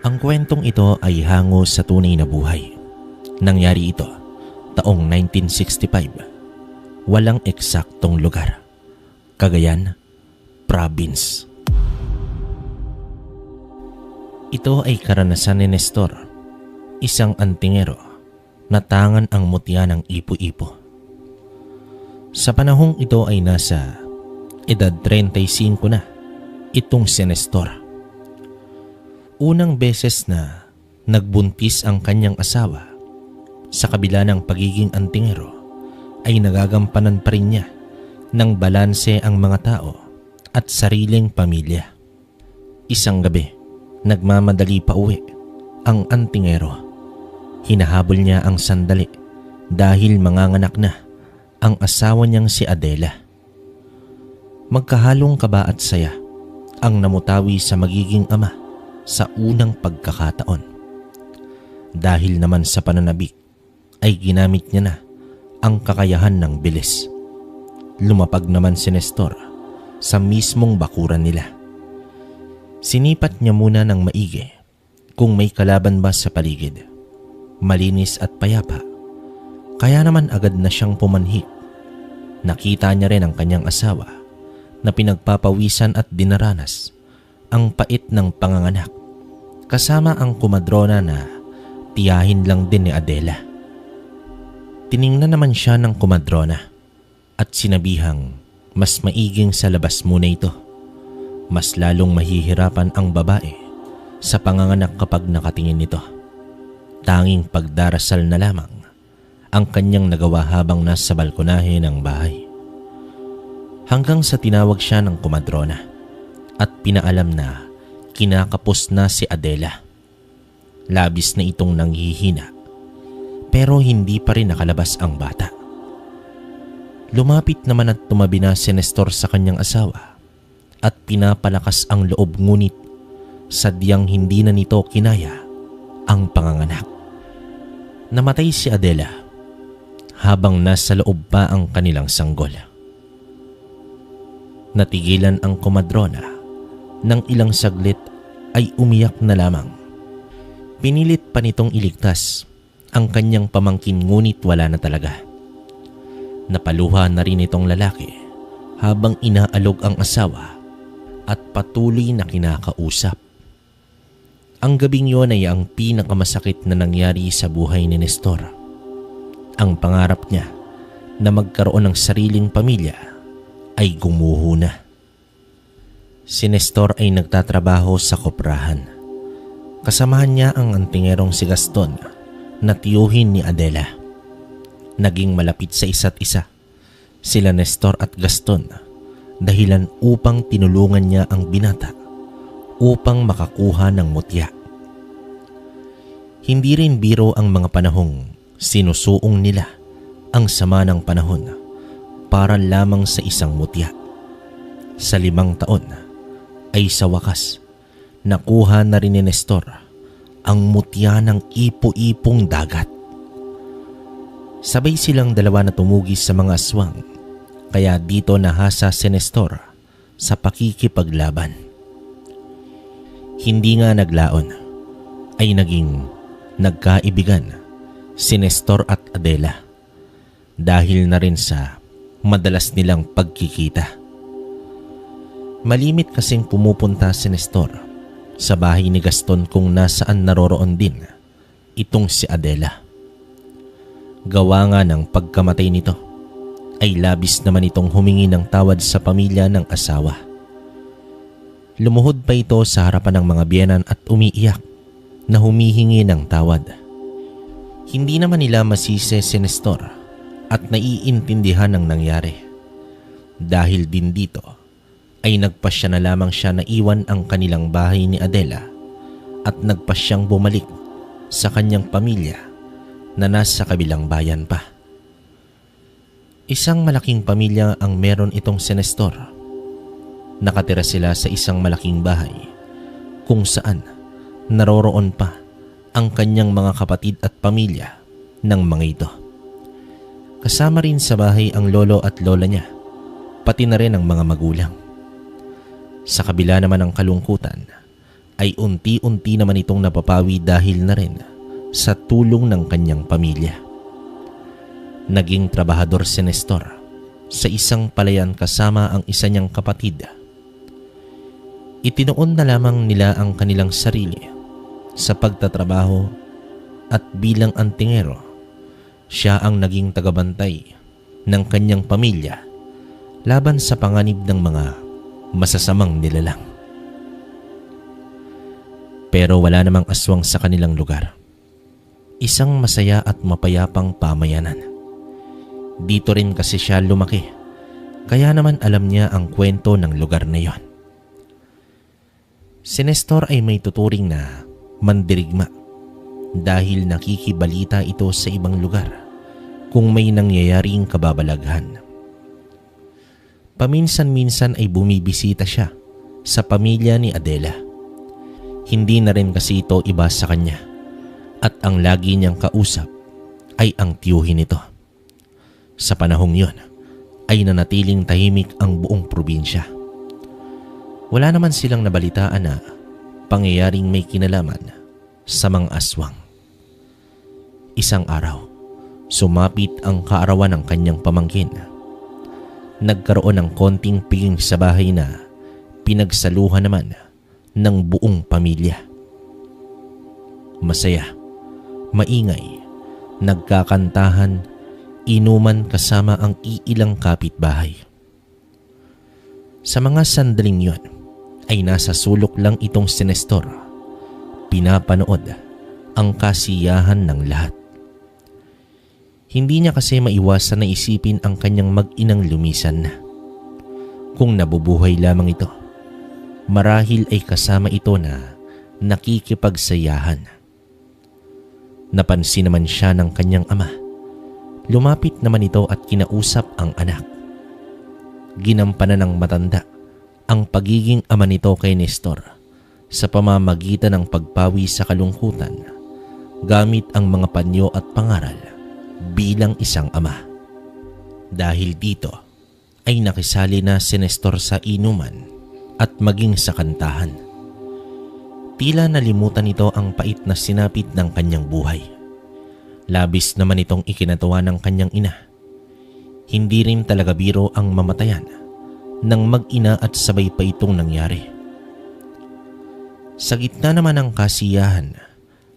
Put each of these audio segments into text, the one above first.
Ang kwentong ito ay hango sa tunay na buhay. Nangyari ito taong 1965. Walang eksaktong lugar. Cagayan, Province. Ito ay karanasan ni Nestor, isang antingero na tangan ang mutya ng ipo-ipo. Sa panahong ito ay nasa edad 35 na itong si Nestor. Unang beses na nagbuntis ang kanyang asawa, sa kabila ng pagiging antingero ay nagagampanan pa rin niya ng balanse ang mga tao at sariling pamilya. Isang gabi, nagmamadali pa uwi ang antingero. Hinahabol niya ang sandali dahil manganganak na ang asawa niyang si Adela. Magkahalong kaba at saya ang namutawi sa magiging ama sa unang pagkakataon. Dahil naman sa pananabik ay ginamit niya na ang kakayahan ng bilis. Lumapag naman si Nestor sa mismong bakuran nila. Sinipat niya muna ng maigi kung may kalaban ba sa paligid. Malinis at payapa, kaya naman agad na siyang pumanhik. Nakita niya rin ang kanyang asawa na pinagpapawisan at dinaranas ang pait ng panganganak, kasama ang kumadrona na tiyahin lang din ni Adela. Tiningnan naman siya ng kumadrona at sinabihang mas maiging sa labas muna ito. Mas lalong mahihirapan ang babae sa panganganak kapag nakatingin nito. Tanging pagdarasal na lamang ang kanyang nagawa habang nasa balkonahe ng bahay. Hanggang sa tinawag siya ng kumadrona at pinaalam na kinakapos na si Adela. Labis na itong nanghihina pero hindi pa rin nakalabas ang bata. Lumapit naman at tumabi na si Nestor sa kanyang asawa at pinapalakas ang loob, ngunit sadyang hindi na nito kinaya ang panganganak. Namatay si Adela habang nasa loob pa ang kanilang sanggol. Natigilan ang kumadrona nang ilang saglit ay umiyak na lamang. Pinilit pa nitong iligtas ang kanyang pamangkin, ngunit wala na talaga. Napaluha na rin itong lalaki habang inaalog ang asawa at patuloy na kinakausap. Ang gabing yon ay ang pinakamasakit na nangyari sa buhay ni Nestor. Ang pangarap niya na magkaroon ng sariling pamilya ay gumuho na. Si Nestor ay nagtatrabaho sa koprahan. Kasamahan niya ang antingerong si Gaston na tiyuhin ni Adela. Naging malapit sa isa't isa sila Nestor at Gaston, dahilan upang tinulungan niya ang binata upang makakuha ng mutya. Hindi rin biro ang mga panahong sinusuong nila ang sama ng panahon para lamang sa isang mutya. Sa 5 taon ay sa wakas nakuha na rin ni Nestor ang mutya ng ipo-ipong dagat. Sabay silang dalawa na tumugis sa mga aswang, kaya dito nahasa si Nestor sa pakikipaglaban. Hindi nga naglaon ay naging nagkaibigan si Nestor at Adela dahil na rin sa madalas nilang pagkikita. Malimit kasing pumupunta si Nestor sa bahay ni Gaston kung nasaan naroroon din itong si Adela. Gawa nga ng pagkamatay nito ay labis naman itong humingi ng tawad sa pamilya ng asawa. Lumuhod pa ito sa harapan ng mga biyenan at umiiyak na humihingi ng tawad. Hindi naman nila masisi si Nestor at naiintindihan ng nangyari. Dahil din dito ay nagpasya na lamang siya na iwan ang kanilang bahay ni Adela at nagpasyang bumalik sa kanyang pamilya na nasa kabilang bayan pa. Isang malaking pamilya ang meron itong si Nestor. Nakatira sila sa isang malaking bahay kung saan naroroon pa ang kanyang mga kapatid at pamilya ng mga ito. Kasama rin sa bahay ang lolo at lola niya, pati na rin ang mga magulang. Sa kabila naman ng kalungkutan, ay unti-unti naman itong napapawi dahil na rin sa tulong ng kanyang pamilya. Naging trabahador si Nestor sa isang palayan kasama ang isa niyang kapatid. Itinoon na lamang nila ang kanilang sarili sa pagtatrabaho at bilang antingero, siya ang naging tagabantay ng kanyang pamilya laban sa panganib ng mga masasamang nilalang. Pero wala namang aswang sa kanilang lugar. Isang masaya at mapayapang pamayanan. Dito rin kasi siya lumaki, kaya naman alam niya ang kwento ng lugar na yon. Si Nestor ay may tuturing na mandirigma dahil nakikibalita ito sa ibang lugar kung may nangyayaring kababalaghan. Paminsan-minsan ay bumibisita siya sa pamilya ni Adela. Hindi na rin kasi ito iba sa kanya at ang lagi niyang kausap ay ang tiyuhin nito. Sa panahong yon ay nanatiling tahimik ang buong probinsya. Wala naman silang nabalitaan na pangyayaring may kinalaman sa mga aswang. Isang araw, sumapit ang kaarawan ng kanyang pamangkin. Nagkaroon ng konting piging sa bahay na pinagsaluhan naman ng buong pamilya. Masaya, maingay, nagkakantahan, inuman kasama ang iilang kapitbahay. Sa mga sandaling yon ay nasa sulok lang itong si Nestor. Pinapanood ang kasiyahan ng lahat. Hindi niya kasi maiwasan na isipin ang kanyang mag-inang lumisan na. Kung nabubuhay lamang ito, marahil ay kasama ito na nakikipagsayahan. Napansin naman siya ng kanyang ama. Lumapit naman ito at kinausap ang anak. Ginampanan ng matanda ang pagiging ama nito kay Nestor sa pamamagitan ng pagpawi sa kalungkutan gamit ang mga panyo at pangaral bilang isang ama. Dahil dito ay nakisali na si Nestor sa inuman at maging sa kantahan. Tila nalimutan nito ang pait na sinapit ng kanyang buhay. Labis naman itong ikinatuwa ng kanyang ina. Hindi rin talaga biro ang mamatayan ng mag-ina at sabay pa itong nangyari. Sa gitna naman ng kasiyahan,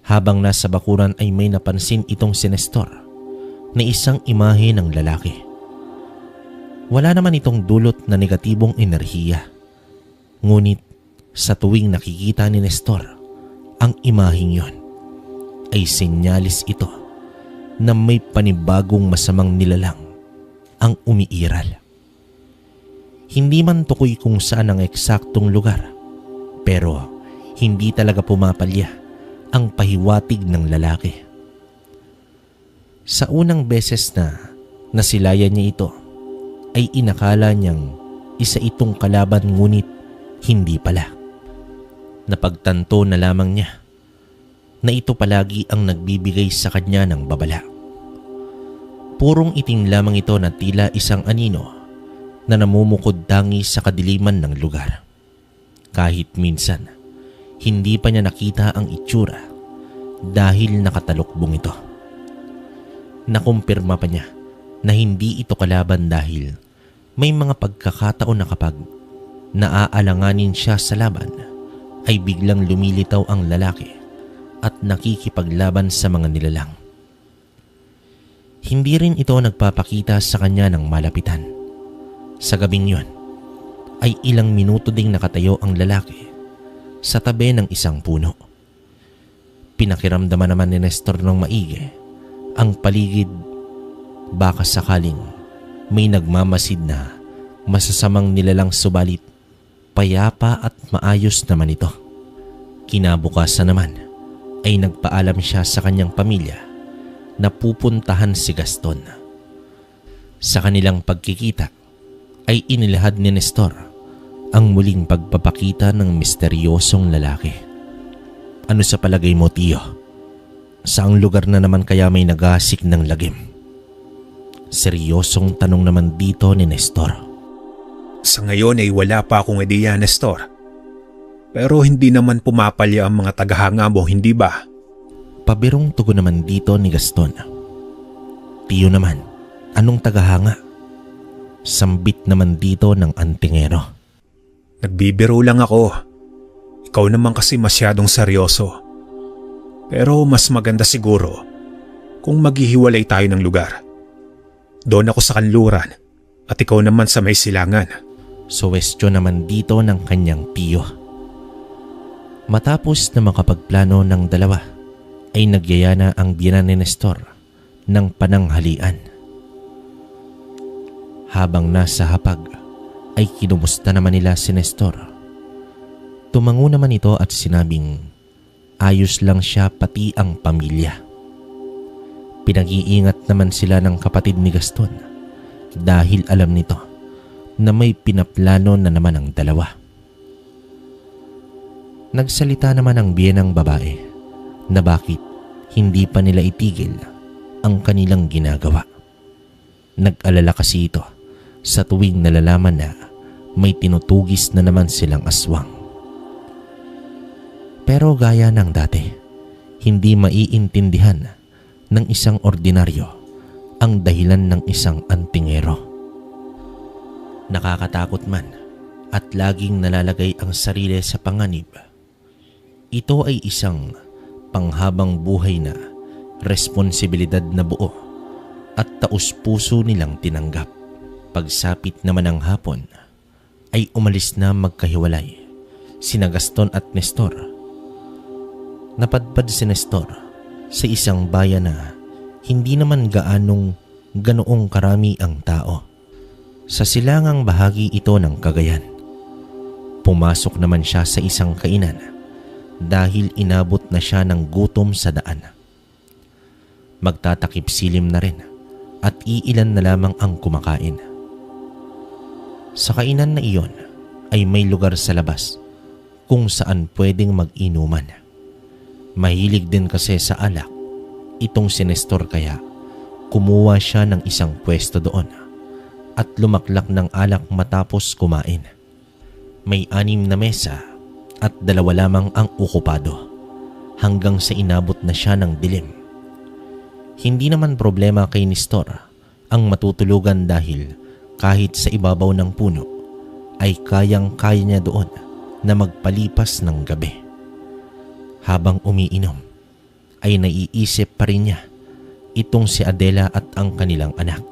habang nasa bakuran ay may napansin itong si Nestor na isang imahe ng lalaki. Wala naman itong dulot na negatibong enerhiya. Ngunit sa tuwing nakikita ni Nestor ang imaheng yon, ay senyalis ito na may panibagong masamang nilalang ang umiiral. Hindi man tukoy kung saan ang eksaktong lugar, pero hindi talaga pumapalya ang pahiwatig ng lalaki. Sa unang beses na nasilayan niya ito, ay inakala niyang isa itong kalaban, ngunit hindi pala. Napagtanto na lamang niya na ito palagi ang nagbibigay sa kanya ng babala. Purong itim lamang ito na tila isang anino na namumukod tangi sa kadiliman ng lugar. Kahit minsan, hindi pa niya nakita ang itsura dahil nakatalukbong ito. Nakumpirma pa niya na hindi ito kalaban dahil may mga pagkakataon na kapag naaalanganin siya sa laban ay biglang lumilitaw ang lalaki at nakikipaglaban sa mga nilalang. Hindi rin ito nagpapakita sa kanya ng malapitan. Sa gabing yon ay ilang minuto ding nakatayo ang lalaki sa tabi ng isang puno. Pinakiramdaman naman ni Nestor ng maigi ang paligid, baka sakaling may nagmamasid na masasamang nilalang, subalit payapa at maayos naman ito. Kinabukasan naman ay nagpaalam siya sa kanyang pamilya na pupuntahan si Gaston. Sa kanilang pagkikita ay inilahad ni Nestor ang muling pagpapakita ng misteryosong lalaki. Ano sa palagay mo, Tiyo? Saang lugar na naman kaya may naghahasik ng lagim? Seryosong tanong naman dito ni Nestor. Sa ngayon ay wala pa akong ideya, Nestor. Pero hindi naman pumapalya ang mga tagahanga mo, hindi ba? Pabirong tugon naman dito ni Gaston. Tiyo naman, anong tagahanga? Sambit naman dito ng antingero. Nagbibiro lang ako. Ikaw naman kasi masyadong seryoso. Pero mas maganda siguro kung maghihiwalay tayo ng lugar. Doon ako sa kanluran at ikaw naman sa may silangan. Suwestyo naman dito ng kanyang tiyo. Matapos na makapagplano ng dalawa, ay nagyaya na ang biyenan ni Nestor ng pananghalian. Habang nasa hapag, ay kinumusta naman nila si Nestor. Tumango naman ito at sinabing ayos lang siya pati ang pamilya. Pinag-iingat naman sila ng kapatid ni Gaston dahil alam nito na may pinaplano na naman ang dalawa. Nagsalita naman ang biyenang babae na bakit hindi pa nila itigil ang kanilang ginagawa. Nag-alala kasi ito sa tuwing nalalaman na may tinutugis na naman silang aswang. Pero gaya ng dati, hindi maiintindihan ng isang ordinaryo ang dahilan ng isang antingero. Nakakatakot man at laging nalalagay ang sarili sa panganib, ito ay isang panghabang buhay na responsibilidad na buo at taus-puso nilang tinanggap. Pagsapit naman ng hapon ay umalis na magkahiwalay sina Gaston at Nestor. Napadpad si Nestor sa isang bayan na hindi naman ganoong karami ang tao. Sa silangang bahagi ito ng Cagayan. Pumasok naman siya sa isang kainan dahil inabot na siya ng gutom sa daan. Magtatakip silim na rin at iilan na lamang ang kumakain. Sa kainan na iyon ay may lugar sa labas kung saan pwedeng mag-inuman. Mahilig din kasi sa alak itong si Nestor kaya kumuha siya ng isang pwesto doon at lumaklak ng alak matapos kumain. May 6 na mesa at 2 lamang ang okupado hanggang sa inabot na siya ng dilim. Hindi naman problema kay Nestor ang matutulugan dahil kahit sa ibabaw ng puno ay kayang-kaya niya doon na magpalipas ng gabi. Habang umiinom ay naiisip pa rin niya itong si Adela at ang kanilang anak.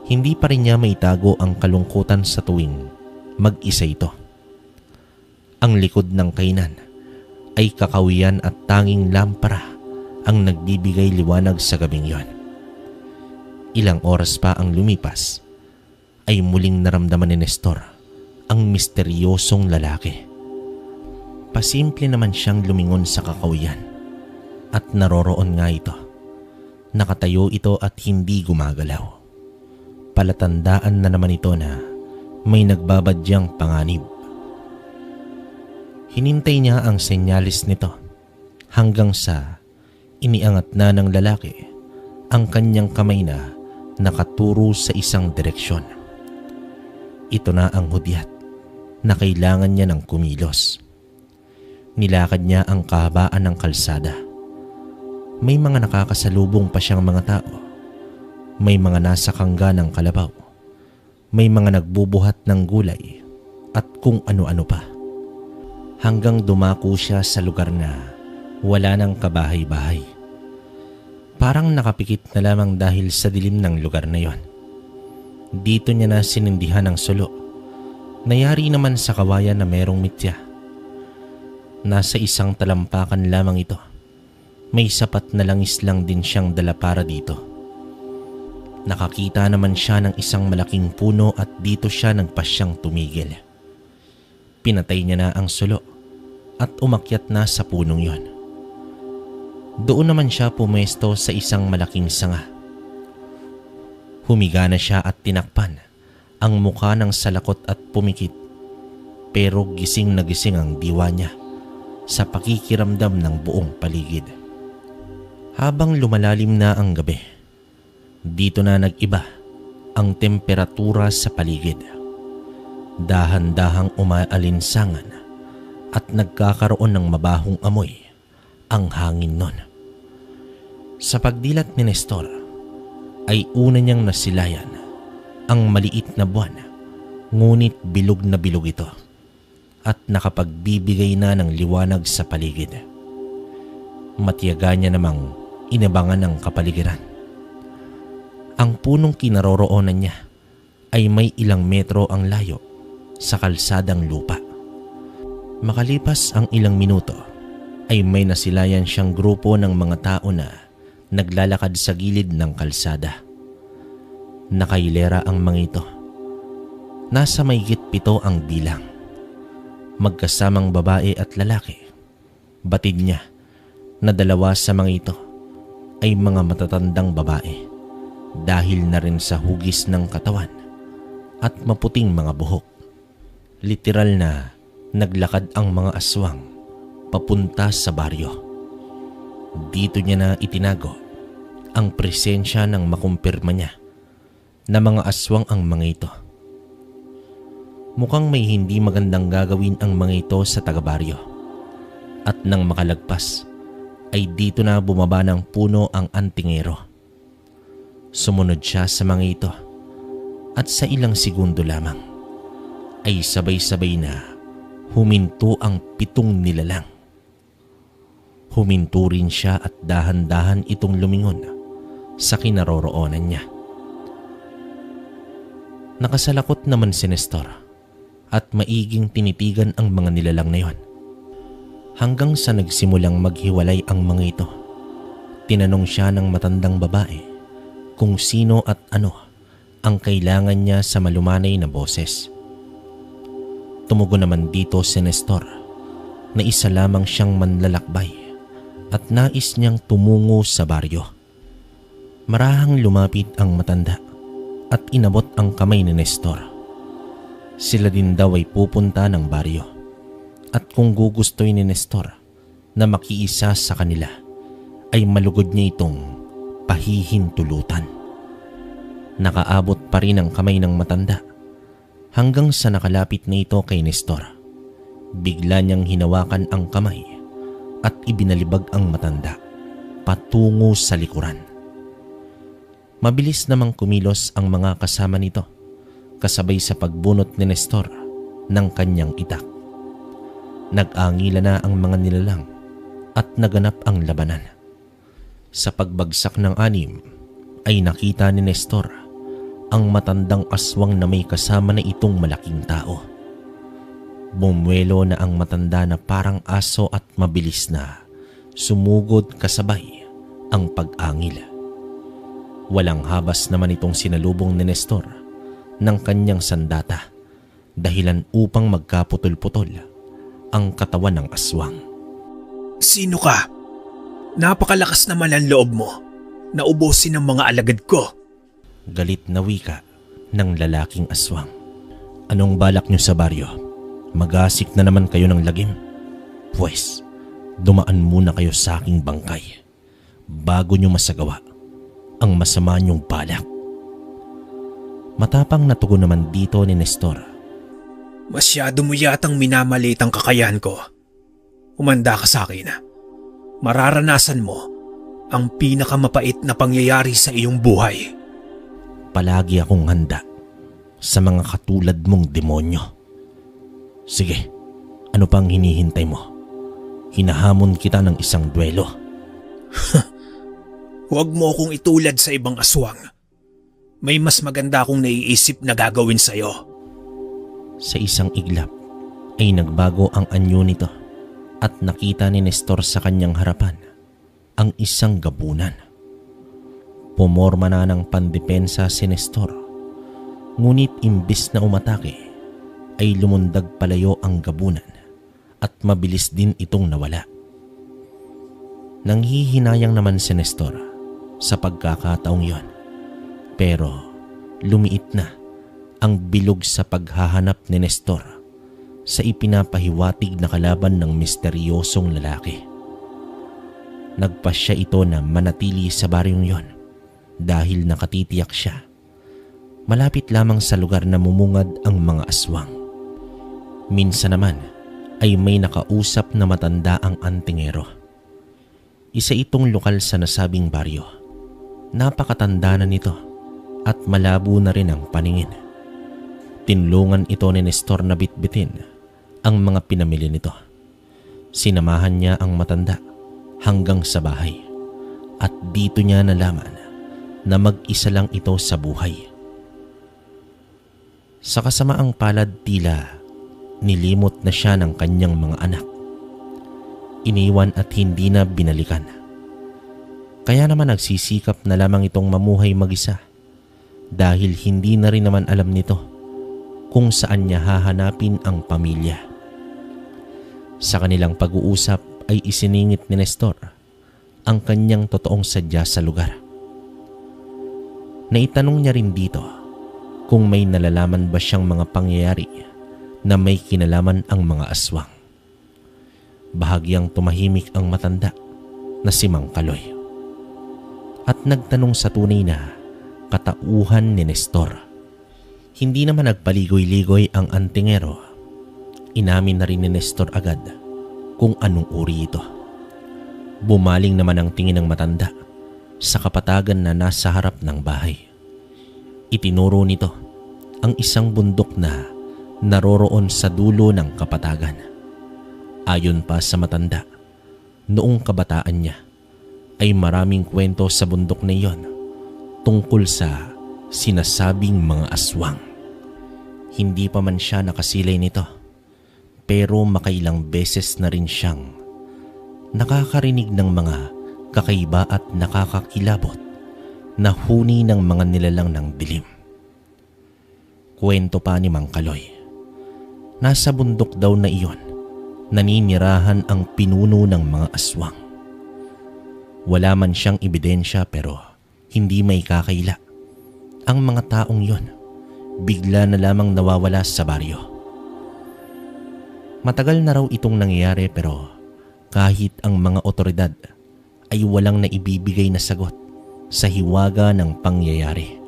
Hindi pa rin niya maitago ang kalungkutan sa tuwing mag-isa ito. Ang likod ng kainan ay kakawian at tanging lampara ang nagbibigay liwanag sa gabing yon. Ilang oras pa ang lumipas ay muling naramdaman ni Nestor ang misteryosong lalaki. Pasimple naman siyang lumingon sa kakawian at naroroon nga ito. Nakatayo ito at hindi gumagalaw. Palatandaan na naman ito na may nagbabadyang panganib. Hinintay niya ang senyalis nito hanggang sa iniangat na ng lalaki ang kanyang kamay na nakaturo sa isang direksyon. Ito na ang hudyat na kailangan niya ng kumilos. Nilakad niya ang kahabaan ng kalsada. May mga nakakasalubong pa siyang mga tao. May mga nasa kangga ng kalabaw. May mga nagbubuhat ng gulay at kung ano-ano pa. Hanggang dumako siya sa lugar na wala ng kabahay-bahay. Parang nakapikit na lamang dahil sa dilim ng lugar na yon. Dito niya na sinindihan ang sulo. Nayari naman sa kawayan na merong mitya. Nasa isang talampakan lamang ito. May sapat na langis lang din siyang dala para dito. Nakakita naman siya ng isang malaking puno at dito siya nagpasyang tumigil. Pinatay niya na ang sulo at umakyat na sa punong yon. Doon naman siya pumesto sa isang malaking sanga. Humiga na siya at tinakpan ang mukha ng salakot at pumikit, pero gising na gising ang diwa niya sa pakikiramdam ng buong paligid. Habang lumalalim na ang gabi, dito na nag-iba ang temperatura sa paligid. Dahan-dahang umaalinsangan at nagkakaroon ng mabahong amoy ang hangin nun. Sa pagdilat ni Nestor ay una niyang nasilayan ang maliit na buwan, ngunit bilog na bilog ito at nakapagbibigay na ng liwanag sa paligid. Matiyaga niya namang inabangan ang kapaligiran. Ang punong kinaroroonan niya ay may ilang metro ang layo sa kalsadang lupa. Makalipas ang ilang minuto ay may nasilayan siyang grupo ng mga tao na naglalakad sa gilid ng kalsada. Nakailera ang mga ito. Nasa mahigit 7 ang bilang. Magkasamang babae at lalaki. Batid niya na 2 sa mga ito ay mga matatandang babae dahil na rin sa hugis ng katawan at maputing mga buhok. Literal na naglakad ang mga aswang papunta sa baryo. Dito niya na itinago ang presensya ng makumpirma niya na mga aswang ang mga ito. Mukhang may hindi magandang gagawin ang mga ito sa taga-baryo. At nang makalagpas ay dito na bumaba ng puno ang antingero. Sumunod siya sa mga ito at sa ilang segundo lamang ay sabay-sabay na huminto ang 7 nilalang. Huminto rin siya at dahan-dahan itong lumingon sa kinaroroonan niya. Nakasalakot naman si Nestor at maiging tinitigan ang mga nilalang na yon. Hanggang sa nagsimulang maghiwalay ang mga ito, tinanong siya ng matandang babae kung sino at ano ang kailangan niya sa malumanay na boses. Tumugon naman dito si Nestor na isa lamang siyang manlalakbay at nais niyang tumungo sa baryo. Marahang lumapit ang matanda at inabot ang kamay ni Nestor. Sila din daw ay pupunta ng baryo at kung gugustoy ni Nestor na makiisa sa kanila ay malugod niya itong pahihintulutan. Nakaabot pa rin ang kamay ng matanda hanggang sa nakalapit na ito kay Nestor. Bigla niyang hinawakan ang kamay at ibinalibag ang matanda patungo sa likuran. Mabilis namang kumilos ang mga kasama nito kasabay sa pagbunot ni Nestor ng kanyang itak. Nag-angila na ang mga nilalang at naganap ang labanan. Sa pagbagsak ng 6 ay nakita ni Nestor ang matandang aswang na may kasama na itong malaking tao. Bumuelo na ang matanda na parang aso at mabilis na sumugod kasabay ang pag-angil. Walang habas naman itong sinalubong ni Nestor ng kanyang sandata dahilan upang magkaputol-putol ang katawan ng aswang. Sino ka? Napakalakas naman ang loob mo na ubusin ang mga alagad ko. Galit na wika ng lalaking aswang. Anong balak niyo sa baryo? Magasik na naman kayo ng lagim? Pwes, dumaan muna kayo sa aking bangkay bago niyo masagawa ang masama niyong balak. Matapang na tugon naman dito ni Nestor. Masyado mo yatang minamalit ang kakayahan ko. Umanda ka sa akin. Mararanasan mo ang pinakamapait na pangyayari sa iyong buhay. Palagi akong handa sa mga katulad mong demonyo. Sige, ano pang hinihintay mo? Hinahamon kita ng isang duelo. Huwag mo akong itulad sa ibang aswang. May mas maganda akong naiisip na gagawin sa'yo. Sa isang iglap ay nagbago ang anyo nito at nakita ni Nestor sa kanyang harapan ang isang gabunan. Pumorma na ng pandepensa si Nestor, ngunit imbis na umatake ay lumundag palayo ang gabunan at mabilis din itong nawala. Nanghihinayang naman si Nestor sa pagkakataong yon, pero lumiit na ang bilog sa paghahanap ni Nestor sa ipinapahiwatig na kalaban ng misteryosong lalaki. Nagpasya ito na manatili sa baryong yon dahil nakatitiyak siya malapit lamang sa lugar na mumungad ang mga aswang. Minsan naman ay may nakausap na matanda ang antingero. Isa itong lokal sa nasabing baryo. Napakatanda na nito at malabo na rin ang paningin. Tinulungan ito ni Nestor na bitbitin ang mga pinamili nito. Sinamahan niya ang matanda hanggang sa bahay at dito niya nalaman na mag-isa lang ito sa buhay. Sa kasamaang palad tila nilimot na siya ng kanyang mga anak. Iniwan at hindi na binalikan. Kaya naman nagsisikap na lamang itong mamuhay mag-isa dahil hindi na rin naman alam nito kung saan niya hahanapin ang pamilya. Sa kanilang pag-uusap ay isiningit ni Nestor ang kanyang totoong sadya sa lugar. Naitanong niya rin dito kung may nalalaman ba siyang mga pangyayari na may kinalaman ang mga aswang. Bahagyang tumahimik ang matanda na si Mang Kaloy at nagtanong sa tunay na katauhan ni Nestor. Hindi naman nagpaligoy-ligoy ang antingero. Inamin na rin ni Nestor agad kung anong uri ito. Bumaling naman ang tingin ng matanda sa kapatagan na nasa harap ng bahay. Itinuro nito ang isang bundok na naroroon sa dulo ng kapatagan. Ayon pa sa matanda, noong kabataan niya ay maraming kwento sa bundok na iyon tungkol sa sinasabing mga aswang. Hindi pa man siya nakasilay nito, pero makailang beses na rin siyang nakakarinig ng mga kakaiba at nakakakilabot na huni ng mga nilalang ng dilim. Kwento pa ni Mang Kaloy, nasa bundok daw na iyon naninirahan ang pinuno ng mga aswang. Wala man siyang ebidensya pero hindi may kakaila. Ang mga taong yon bigla na lamang nawawala sa baryo. Matagal na raw itong nangyayari pero kahit ang mga otoridad ay walang naibibigay na sagot sa hiwaga ng pangyayari.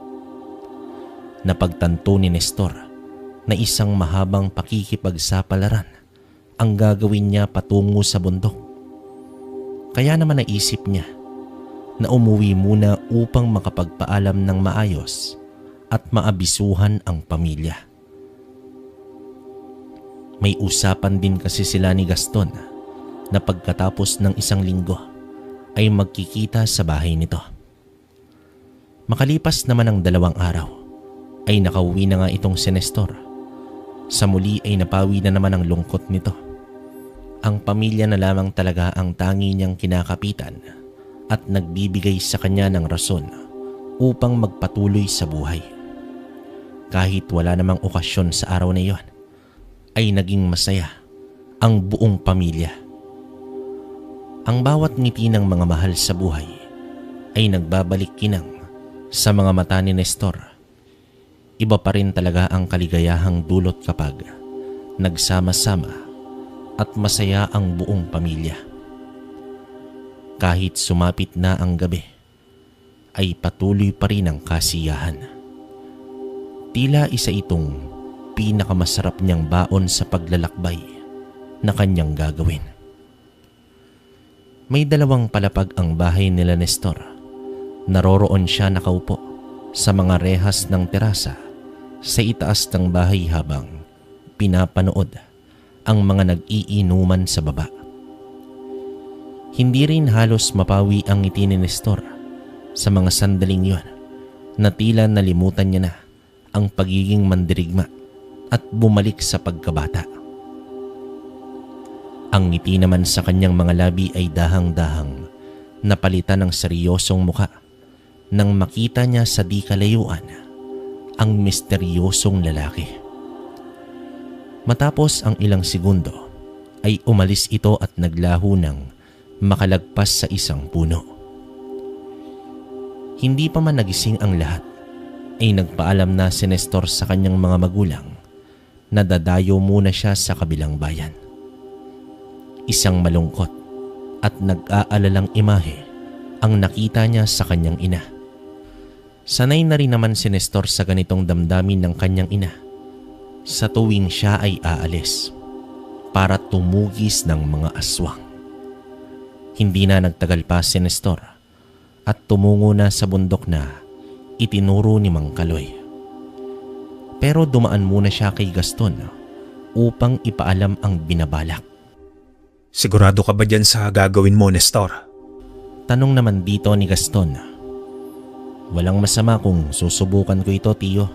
Napagtanto ni Nestor na isang mahabang pakikipagsapalaran ang gagawin niya patungo sa bundok. Kaya naman naisip niya na umuwi muna upang makapagpaalam ng maayos at maabisuhan ang pamilya. May usapan din kasi sila ni Gaston na pagkatapos ng isang linggo ay magkikita sa bahay nito. Makalipas naman ang 2 araw ay nakauwi na nga itong si Nestor. Sa muli ay napawi na naman ang lungkot nito. Ang pamilya na lamang talaga ang tangi niyang kinakapitan at nagbibigay sa kanya ng rason upang magpatuloy sa buhay. Kahit wala namang okasyon sa araw na iyon, ay naging masaya ang buong pamilya. Ang bawat ngiti ng mga mahal sa buhay ay nagbabalik kinang sa mga mata ni Nestor. Iba pa rin talaga ang kaligayahang dulot kapag nagsama-sama at masaya ang buong pamilya. Kahit sumapit na ang gabi, ay patuloy pa rin ang kasiyahan. Tila isa itong pinakamasarap niyang baon sa paglalakbay na kanyang gagawin. May 2 palapag ang bahay nila Nestor. Naroroon siya nakaupo sa mga rehas ng terasa sa itaas ng bahay habang pinapanood ang mga nag-iinuman sa baba. Hindi rin halos mapawi ang ngiti ni Nestor sa mga sandaling yon na tila nalimutan niya na ang pagiging mandirigma at bumalik sa pagkabata. Ang ngiti naman sa kanyang mga labi ay dahang-dahang napalitan ng seryosong muka nang makita niya sa di kalayuan ang misteryosong lalaki. Matapos ang ilang segundo ay umalis ito at naglaho ng makalagpas sa isang puno. Hindi pa man nagising ang lahat ay nagpaalam na si Nestor sa kanyang mga magulang na dadayo muna siya sa kabilang bayan. Isang malungkot at nag-aalalang imahe ang nakita niya sa kanyang ina. Sanay na rin naman si Nestor sa ganitong damdamin ng kanyang ina sa tuwing siya ay aalis. para tumugis ng mga aswang. Hindi na nagtagal pa si Nestor at tumungo na sa bundok na itinuro ni Mang Kaloy. Pero dumaan muna siya kay Gaston upang ipaalam ang binabalak. Sigurado ka ba dyan sa gagawin mo, Nestor? Tanong naman dito ni Gaston. Walang masama kung susubukan ko ito, tiyo.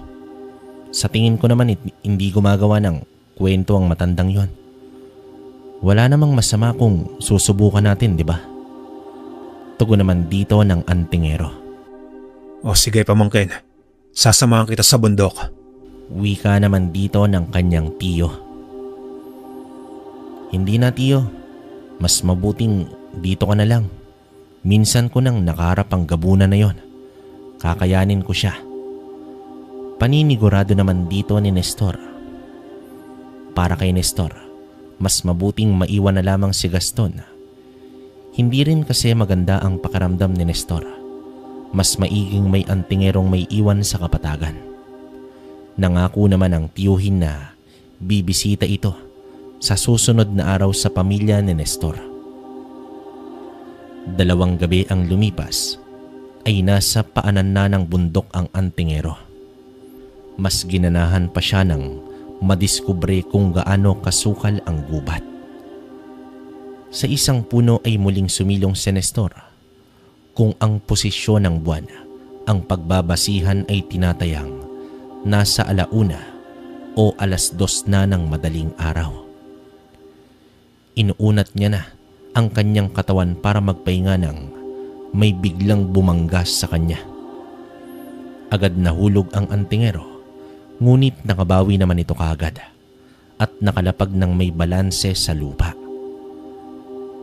Sa tingin ko naman hindi gumagawa ng kwento ang matandang yon. Wala namang masama kung susubukan natin, di ba? Tugon naman dito ng antingero. O sige pamangkin, sasamahan kita sa bundok. Wika naman dito ng kanyang tiyo. Hindi na, tiyo. Mas mabuting dito ka na lang. Minsan ko nang nakaharap ang gabunan na yon. Kakayanin ko siya. Paninigurado naman dito ni Nestor. Para kay Nestor, mas mabuting maiwan na lamang si Gaston. Hindi rin kasi maganda ang pakiramdam ni Nestor. Mas maiging may antingerong may iwan sa kapatagan. Nangako naman ang tiyuhin na bibisita ito sa susunod na araw sa pamilya ni Nestor. 2 gabi ang lumipas ay nasa paanan na ng bundok ang antingero. Mas ginanahan pa siya ng madiskubre kung gaano kasukal ang gubat. Sa isang puno ay muling sumilong si Nestor. Kung ang posisyon ng buwan, ang pagbabasihan ay tinatayang nasa 1:00 o 2:00 na ng madaling araw. Inuunat niya na ang kanyang katawan para magpahinga nang may biglang bumanggas sa kanya. Agad nahulog ang antingero, ngunit nakabawi naman ito kaagad at nakalapag ng may balanse sa lupa.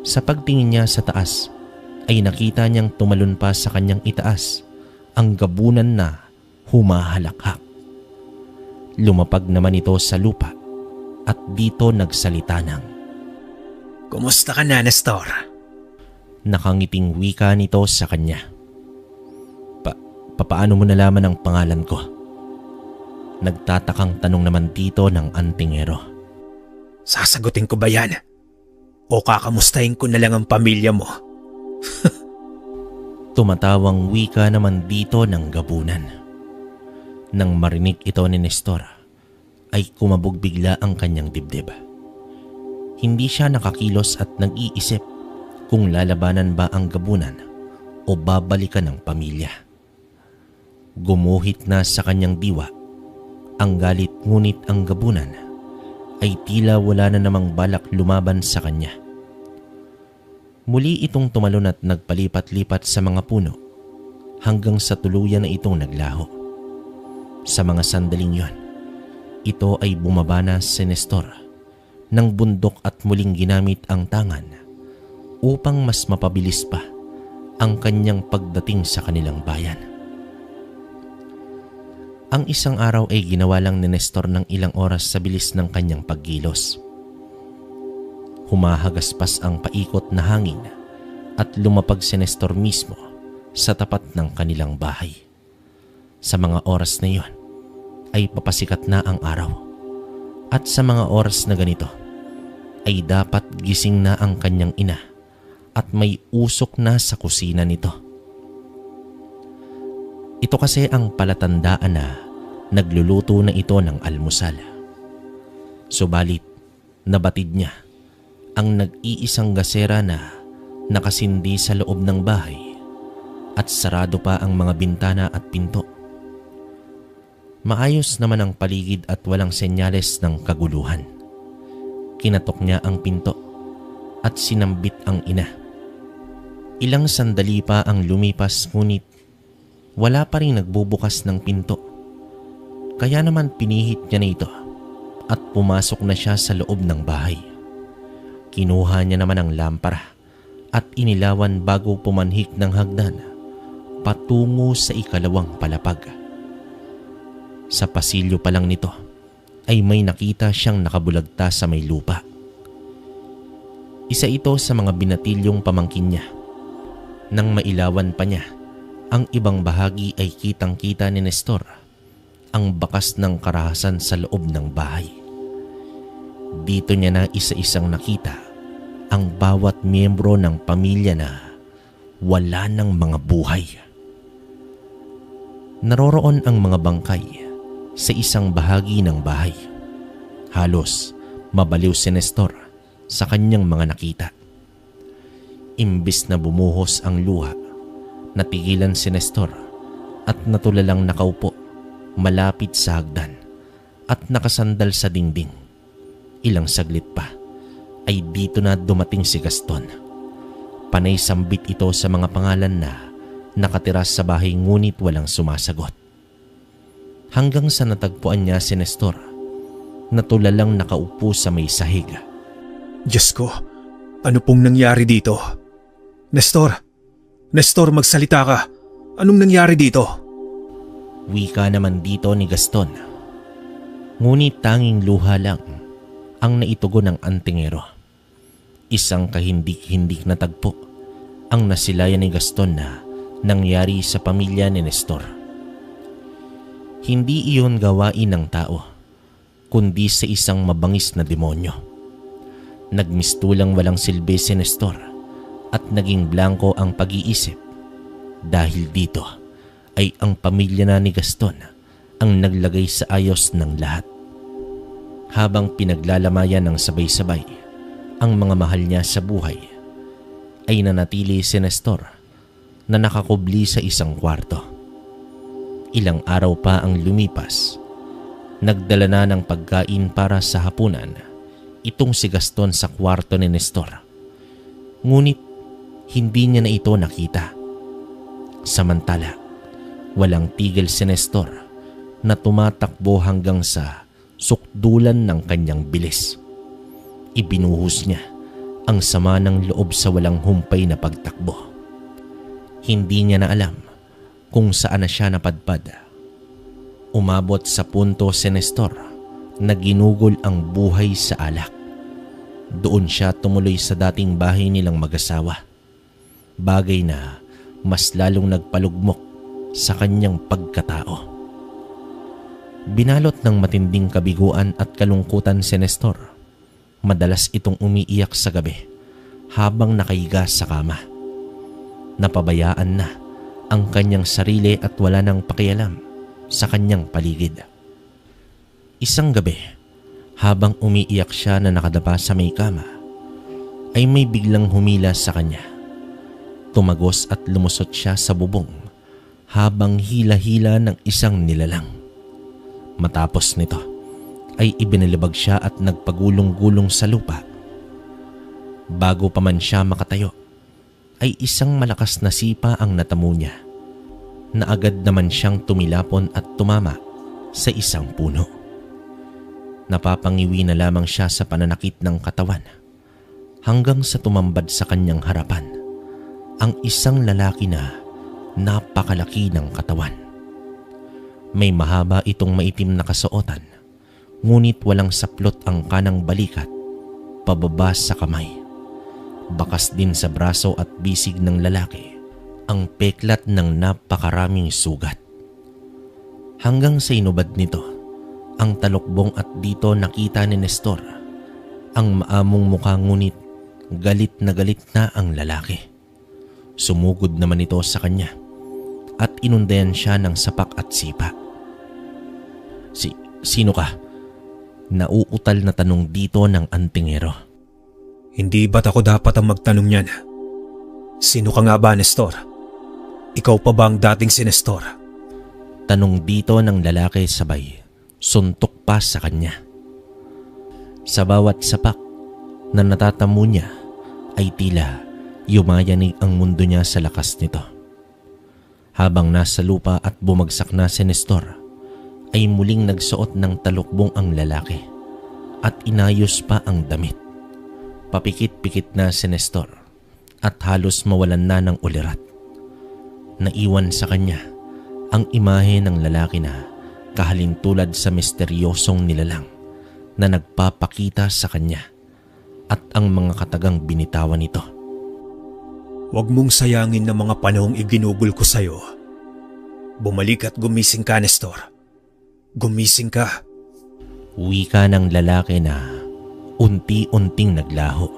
Sa pagtingin niya sa taas ay nakita niyang tumalon pa sa kanyang itaas ang gabunan na humahalakhak. Lumapag naman ito sa lupa at dito nagsalita ng, Kumusta ka na, Nestor? Nakangiting wika nito sa kanya. Paano mo nalaman ang pangalan ko? Nagtatakang tanong naman dito ng antingero. Sasagutin ko ba yan? O kakamustahin ko na lang ang pamilya mo? Tumatawang wika naman dito ng gabunan. Nang marinig ito ni Nestor, ay kumabog bigla ang kanyang dibdib. Hindi siya nakakilos at nag-iisip kung lalabanan ba ang gabunan o babalikan ng pamilya. Gumuhit na sa kanyang diwa ang galit, ngunit ang gabunan ay tila wala na namang balak lumaban sa kanya. Muli itong tumalon at nagpalipat-lipat sa mga puno hanggang sa tuluyan na itong naglaho. Sa mga sandaling yon, ito ay bumaba na si Nestor ng bundok at muling ginamit ang tangan upang mas mapabilis pa ang kanyang pagdating sa kanilang bayan. Ang isang araw ay ginawa lang ni Nestor ng ilang oras sa bilis ng kanyang paggilos. Humahagaspas ang paikot na hangin at lumapag si Nestor mismo sa tapat ng kanilang bahay. Sa mga oras na iyon ay papasikat na ang araw at sa mga oras na ganito ay dapat gising na ang kanyang ina at may usok na sa kusina nito. Ito kasi ang palatandaan na nagluluto na ito ng almusal. Subalit, nabatid niya ang nag-iisang gasera na nakasindi sa loob ng bahay at sarado pa ang mga bintana at pinto. Maayos naman ang paligid at walang senyales ng kaguluhan. Kinatok niya ang pinto at sinambit ang ina. Ilang sandali pa ang lumipas, ngunit wala pa rin nagbubukas ng pinto. Kaya naman pinihit niya na ito at pumasok na siya sa loob ng bahay. Kinuha niya naman ang lampara at inilawan bago pumanhik ng hagdan patungo sa ikalawang palapag. Sa pasilyo pa lang nito ay may nakita siyang nakabulagta sa may lupa. Isa ito sa mga binatilyong pamangkin niya. Nang mailawan pa niya, ang ibang bahagi ay kitang-kita ni Nestor ang bakas ng karahasan sa loob ng bahay. Dito niya na isa-isang nakita ang bawat miyembro ng pamilya na wala ng mga buhay. Naroroon ang mga bangkay sa isang bahagi ng bahay. Halos mabaliw si Nestor sa kanyang mga nakita. Imbis na bumuhos ang luha, natigilan si Nestor at natulalang nakaupo malapit sa hagdan at nakasandal sa dingding. Ilang saglit pa ay dito na dumating si Gaston. Panay sambit ito sa mga pangalan na nakatira sa bahay ngunit walang sumasagot. Hanggang sa natagpuan niya si Nestor, natulalang nakaupo sa may sahig. Diyos ko, ano pong nangyari dito? Nestor! Nestor, magsalita ka! Anong nangyari dito? Wika naman dito ni Gaston. Ngunit tanging luha lang ang naitugon ng antingero. Isang kahindik-hindik na tagpo ang nasilayan ni Gaston na nangyari sa pamilya ni Nestor. Hindi iyon gawain ng tao, kundi sa isang mabangis na demonyo. Nagmistulang walang silbi si Nestor at naging blanko ang pag-iisip. Dahil dito ay ang pamilya na ni Gaston ang naglagay sa ayos ng lahat. Habang pinaglalamayan ng sabay-sabay ang mga mahal niya sa buhay, ay nanatili si Nestor na nakakubli sa isang kwarto. Ilang araw pa ang lumipas, nagdala na ng pagkain para sa hapunan itong si Gaston sa kwarto ni Nestor. Ngunit hindi niya na ito nakita. Samantala, walang tigil si Nestor na tumatakbo hanggang sa sukdulan ng kanyang bilis. Ibinuhos niya ang sama ng loob sa walang humpay na pagtakbo. Hindi niya na alam kung saan na siya napadpad. Umabot sa punto si Nestor na ginugol ang buhay sa alak. Doon siya tumuloy sa dating bahay nilang mag-asawa. Bagay na mas lalong nagpalugmok sa kanyang pagkatao. Binalot ng matinding kabiguan at kalungkutan si Nestor. Madalas itong umiiyak sa gabi habang nakahiga sa kama. Napabayaan na ang kanyang sarili at wala nang pakialam sa kanyang paligid. Isang gabi, habang umiiyak siya na nakadapa sa may kama, ay may biglang humila sa kanya. Tumagos at lumusot siya sa bubong habang hila-hila ng isang nilalang. Matapos nito ay ibinalibag siya at nagpagulong-gulong sa lupa. Bago pa man siya makatayo, ay isang malakas na sipa ang natamo niya na agad naman siyang tumilapon at tumama sa isang puno. Napapangiwi na lamang siya sa pananakit ng katawan hanggang sa tumambad sa kanyang harapan ang isang lalaki na napakalaki ng katawan. May mahaba itong maitim na kasuotan, ngunit walang saplot ang kanang balikat pababa sa kamay. Bakas din sa braso at bisig ng lalaki ang peklat ng napakaraming sugat. Hanggang sa inubad nito ang talukbong at dito nakita ni Nestor ang maamong mukha, ngunit galit na ang lalaki. Sumugod naman ito sa kanya at inundayan siya ng sapak at sipa. Sino ka? Nauutal na tanong dito ng antingero. Hindi ba't ako dapat ang magtanong niyan? Sino ka nga ba, Nestor? Ikaw pa ba ang dating si Nestor? Tanong dito ng lalaki sabay suntok pa sa kanya. Sa bawat sapak na natatamo niya ay tila yumayanig ang mundo niya sa lakas nito. Habang nasa lupa at bumagsak na si Nestor, ay muling nagsuot ng talukbong ang lalaki at inayos pa ang damit. Papikit-pikit na si Nestor at halos mawalan na ng ulirat. Naiwan sa kanya ang imahe ng lalaki na kahalintulad sa misteryosong nilalang na nagpapakita sa kanya at ang mga katagang binitawan nito. Huwag mong sayangin ng mga panahong iginugol ko sa'yo. Bumalik at gumising ka, Nestor. Gumising ka. Wika ng lalaki na unti-unting naglaho.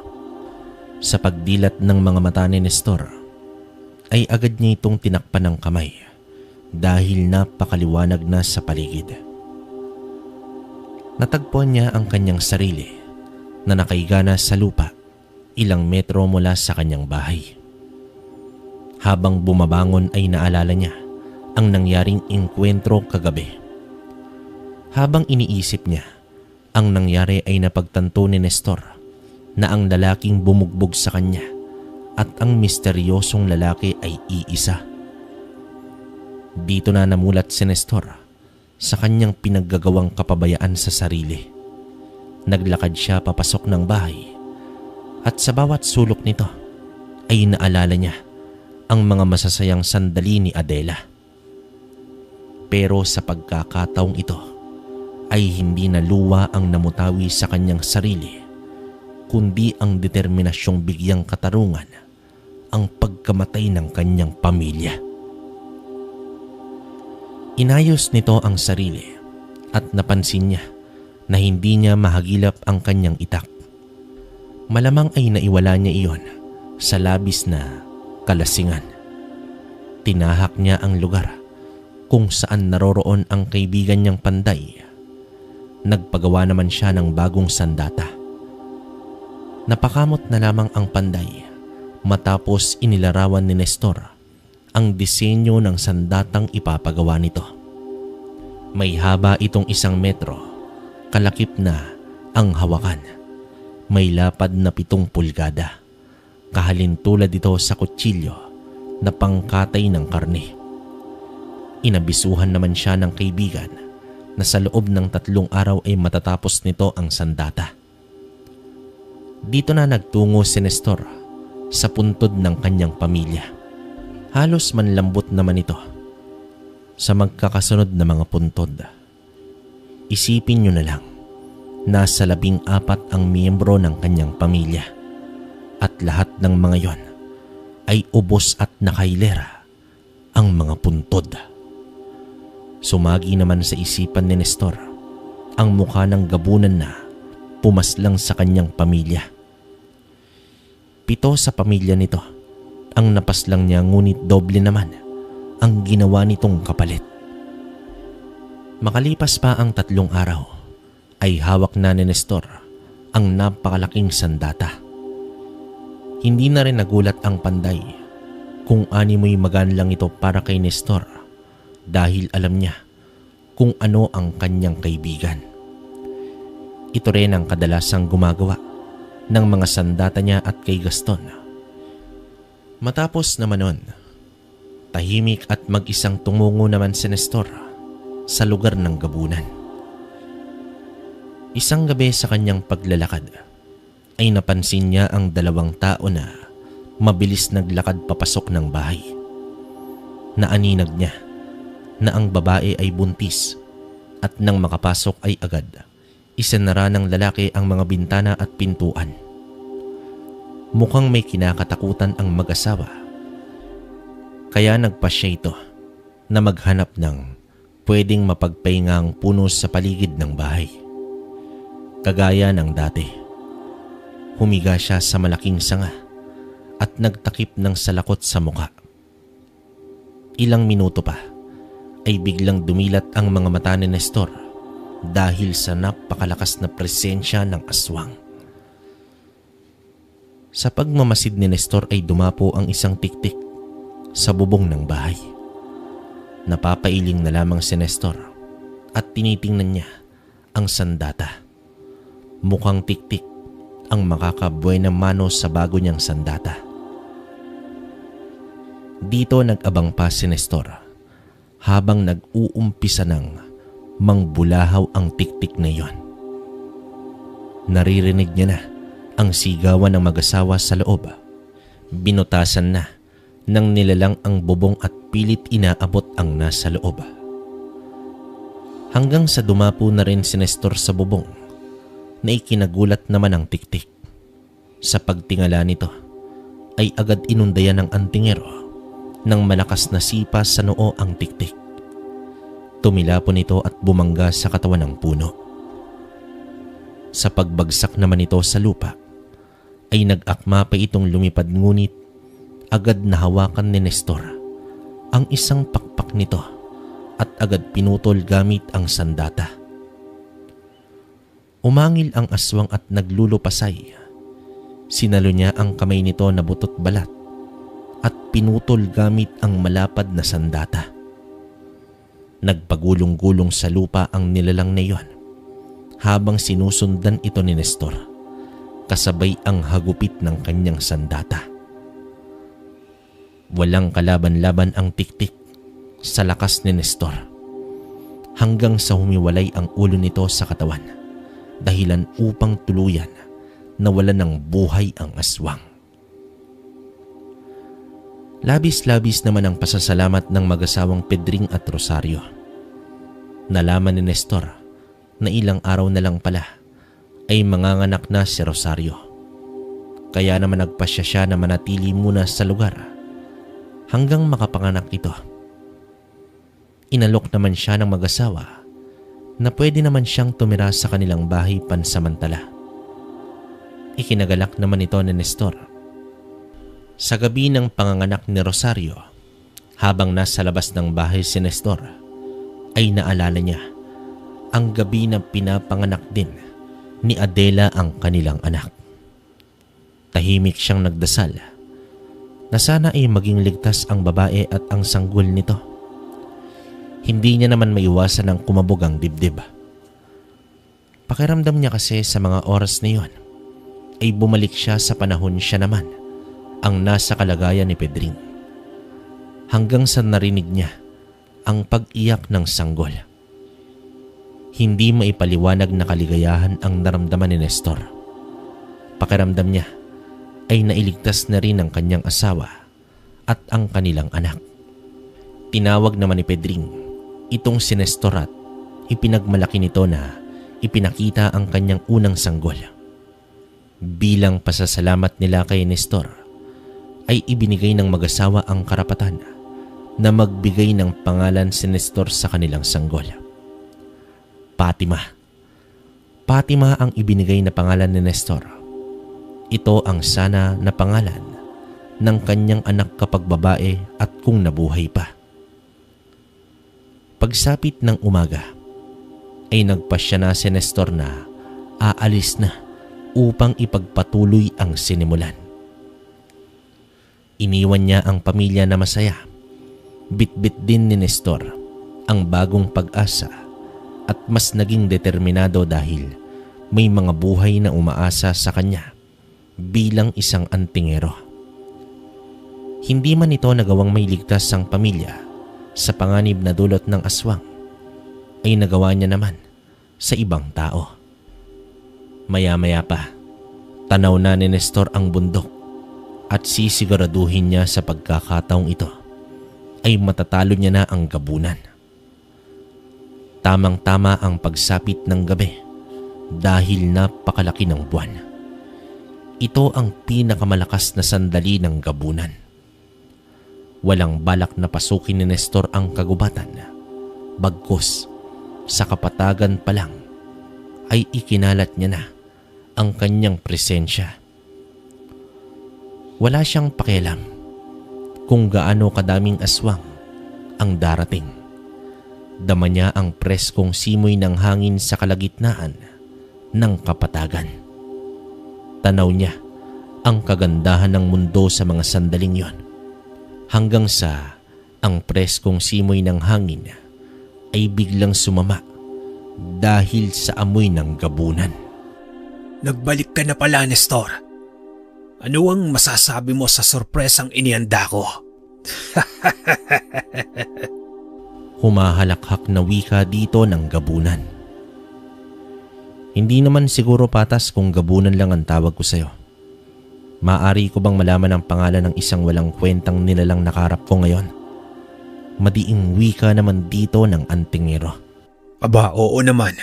Sa pagdilat ng mga mata ni Nestor ay agad niya itong tinakpan ng kamay dahil napakaliwanag na sa paligid. Natagpuan niya ang kanyang sarili na nakahiga na sa lupa ilang metro mula sa kanyang bahay. Habang bumabangon ay naalala niya ang nangyaring engkwentro kagabi. Habang iniisip niya, ang nangyari ay napagtanto ni Nestor na ang lalaking bumugbog sa kanya at ang misteryosong lalaki ay iisa. Dito na namulat si Nestor sa kanyang pinaggagawang kapabayaan sa sarili. Naglakad siya papasok ng bahay at sa bawat sulok nito ay naalala niya ang mga masasayang sandali ni Adela. Pero sa pagkakataong ito ay hindi na luwa ang namutawi sa kanyang sarili, kundi ang determinasyong bigyang katarungan ang pagkamatay ng kanyang pamilya. Inayos nito ang sarili at napansin niya na hindi niya mahagilap ang kanyang itak. Malamang ay naiwala niya iyon sa labis na kalasingan. Tinahak niya ang lugar kung saan naroroon ang kaibigan niyang Panday. Nagpagawa naman siya ng bagong sandata. Napakamot na lamang ang Panday matapos inilarawan ni Nestor ang disenyo ng sandatang ipapagawa nito. May haba itong 1 metro, kalakip na ang hawakan. May lapad na 7 pulgada. Kahalintulad ito sa kutsilyo na pangkatay ng karne. Inabisuhan naman siya ng kaibigan na sa loob ng 3 araw ay matatapos nito ang sandata. Dito na nagtungo si Nestor sa puntod ng kanyang pamilya. Halos manlambot naman ito sa magkakasunod na mga puntod. Isipin niyo na lang, nasa 14 ang miyembro ng kanyang pamilya at lahat ng mga yon ay ubos at nakailera ang mga puntod. Sumagi naman sa isipan ni Nestor ang mukha ng gabunan na pumaslang sa kanyang pamilya. 7 sa pamilya nito ang napaslang niya, ngunit doble naman ang ginawa nitong kapalit. Makalipas pa ang 3 araw ay hawak na ni Nestor ang napakalaking sandata. Hindi na rin nagulat ang Panday kung animoy magaan lang ito para kay Nestor dahil alam niya kung ano ang kanyang kaibigan. Ito rin ang kadalasang gumagawa ng mga sandata niya at kay Gaston. Matapos naman nun, tahimik at mag-isang tumungo naman si Nestor sa lugar ng gabunan. Isang gabi sa kanyang paglalakad ay napansin niya ang 2 tao na mabilis naglakad papasok ng bahay. Naaninag niya na ang babae ay buntis at nang makapasok ay agad isinara ng lalaki ang mga bintana at pintuan. Mukhang may kinakatakutan ang mag-asawa, kaya nagpasya ito na maghanap ng pwedeng mapagpahingang puno sa paligid ng bahay. Kagaya ng dati, humiga siya sa malaking sanga at nagtakip ng salakot sa muka. Ilang minuto pa ay biglang dumilat ang mga mata ni Nestor dahil sa napakalakas na presensya ng aswang. Sa pagmamasid ni Nestor ay dumapo ang isang tiktik sa bubong ng bahay. Napapailing na lamang si Nestor at tinitingnan niya ang sandata. Mukhang tiktik ang makakabuenang mano sa bago niyang sandata. Dito nag-abang pa si Nestor habang nag-uumpisa ng mangbulahaw ang tiktik na iyon. Naririnig niya na ang sigawan ng mag-asawa sa loob. Binutasan na ng nilalang ang bubong at pilit inaabot ang nasa loob. Hanggang sa dumapo na rin si Nestor sa bubong na ikinagulat naman ang tiktik. Sa pagtingala nito ay agad inundayan ng antingero ng malakas na sipa sa noo ang tiktik. Tumilapon ito at bumangga sa katawan ng puno. Sa pagbagsak naman ito sa lupa, ay nag-akma pa itong lumipad, ngunit agad nahawakan ni Nestor ang isang pakpak nito at agad pinutol gamit ang sandata. Umangil ang aswang at naglulupasay. Sinalo niya ang kamay nito na butot balat at pinutol gamit ang malapad na sandata. Nagpagulong-gulong sa lupa ang nilalang na iyon habang sinusundan ito ni Nestor, kasabay ang hagupit ng kanyang sandata. Walang kalaban-laban ang tiktik sa lakas ni Nestor, hanggang sa humiwalay ang ulo nito sa katawan, dahilan upang tuluyan nawalan ng buhay ang aswang. Labis-labis naman ang pasasalamat ng mag-asawang Pedring at Rosario. Nalaman ni Nestor na ilang araw na lang pala ay manganganak na si Rosario. Kaya naman nagpasya siya na manatili muna sa lugar hanggang makapanganak ito. Inalok naman siya ng mag-asawa na pwede naman siyang tumira sa kanilang bahay pansamantala. Ikinagalak naman ito ni Nestor. Sa gabi ng panganganak ni Rosario, habang nasa labas ng bahay si Nestor, ay naalala niya ang gabi na pinapanganak din ni Adela ang kanilang anak. Tahimik siyang nagdasal na sana ay maging ligtas ang babae at ang sanggol nito. Hindi niya naman maiwasan ang kumabog ang dibdib. Pakiramdam niya kasi sa mga oras na iyon ay bumalik siya sa panahon siya naman ang nasa kalagayan ni Pedring, hanggang sa narinig niya ang pag-iyak ng sanggol. Hindi maipaliwanag na kaligayahan ang naramdaman ni Nestor. Pakiramdam niya ay nailigtas na rin ang kanyang asawa at ang kanilang anak. Tinawag naman ni Pedring itong si Nestor at ipinagmalaki nito na ipinakita ang kanyang unang sanggol. Bilang pasasalamat nila kay Nestor, ay ibinigay ng mag-asawa ang karapatan na magbigay ng pangalan si Nestor sa kanilang sanggol. Fatima. Fatima ang ibinigay na pangalan ni Nestor. Ito ang sana na pangalan ng kanyang anak kapag babae at kung nabuhay pa. Pagsapit ng umaga, ay nagpasya na si Nestor na aalis na upang ipagpatuloy ang sinimulan. Iniwan niya ang pamilya na masaya. Bitbit din ni Nestor ang bagong pag-asa at mas naging determinado dahil may mga buhay na umaasa sa kanya bilang isang antingero. Hindi man ito nagawang may ligtas ang pamilya sa panganib na dulot ng aswang, ay nagawa niya naman sa ibang tao. Maya-maya pa, tanaw na ni Nestor ang bundok at sisiguraduhin niya sa pagkakataong ito ay matatalo niya na ang gabunan. Tamang-tama ang pagsapit ng gabi dahil napakalaki ng buwan. Ito ang pinakamalakas na sandali ng gabunan. Walang balak na pasukin ni Nestor ang kagubatan. Bagkus, sa kapatagan pa lang ay ikinalat niya na ang kanyang presensya. Wala siyang pakialam kung gaano kadaming aswang ang darating. Dama niya ang preskong simoy ng hangin sa kalagitnaan ng kapatagan. Tanaw niya ang kagandahan ng mundo sa mga sandaling yon, hanggang sa ang preskong simoy ng hangin ay biglang sumama dahil sa amoy ng gabunan. Nagbalik ka na pala, Nestor. Ano ang masasabi mo sa sorpresang inihanda ko? Humahalakhak na wika dito ng gabunan. Hindi naman siguro patas kung gabunan lang ang tawag ko sa'yo. Maaari ko bang malaman ang pangalan ng isang walang kwentang nilalang nakaharap ko ngayon? Madiing wika naman dito ng antingero. Aba, oo naman.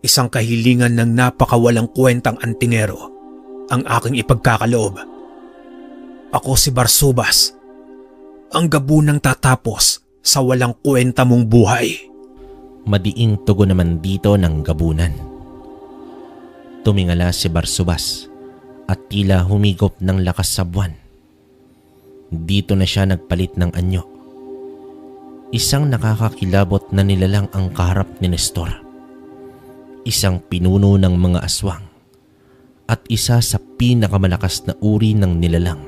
Isang kahilingan ng napakawalang kwentang antingero ang aking ipagkakaloob. Ako si Barsubas, ang gabunang tatapos sa walang kwenta mong buhay. Madiing tugon naman dito ng gabunan. Tumingala si Barsubas at tila humigop ng lakas sa buwan. Dito na siya nagpalit ng anyo. Isang nakakakilabot na nilalang ang kaharap ni Nestor. Isang pinuno ng mga aswang at isa sa pinakamalakas na uri ng nilalang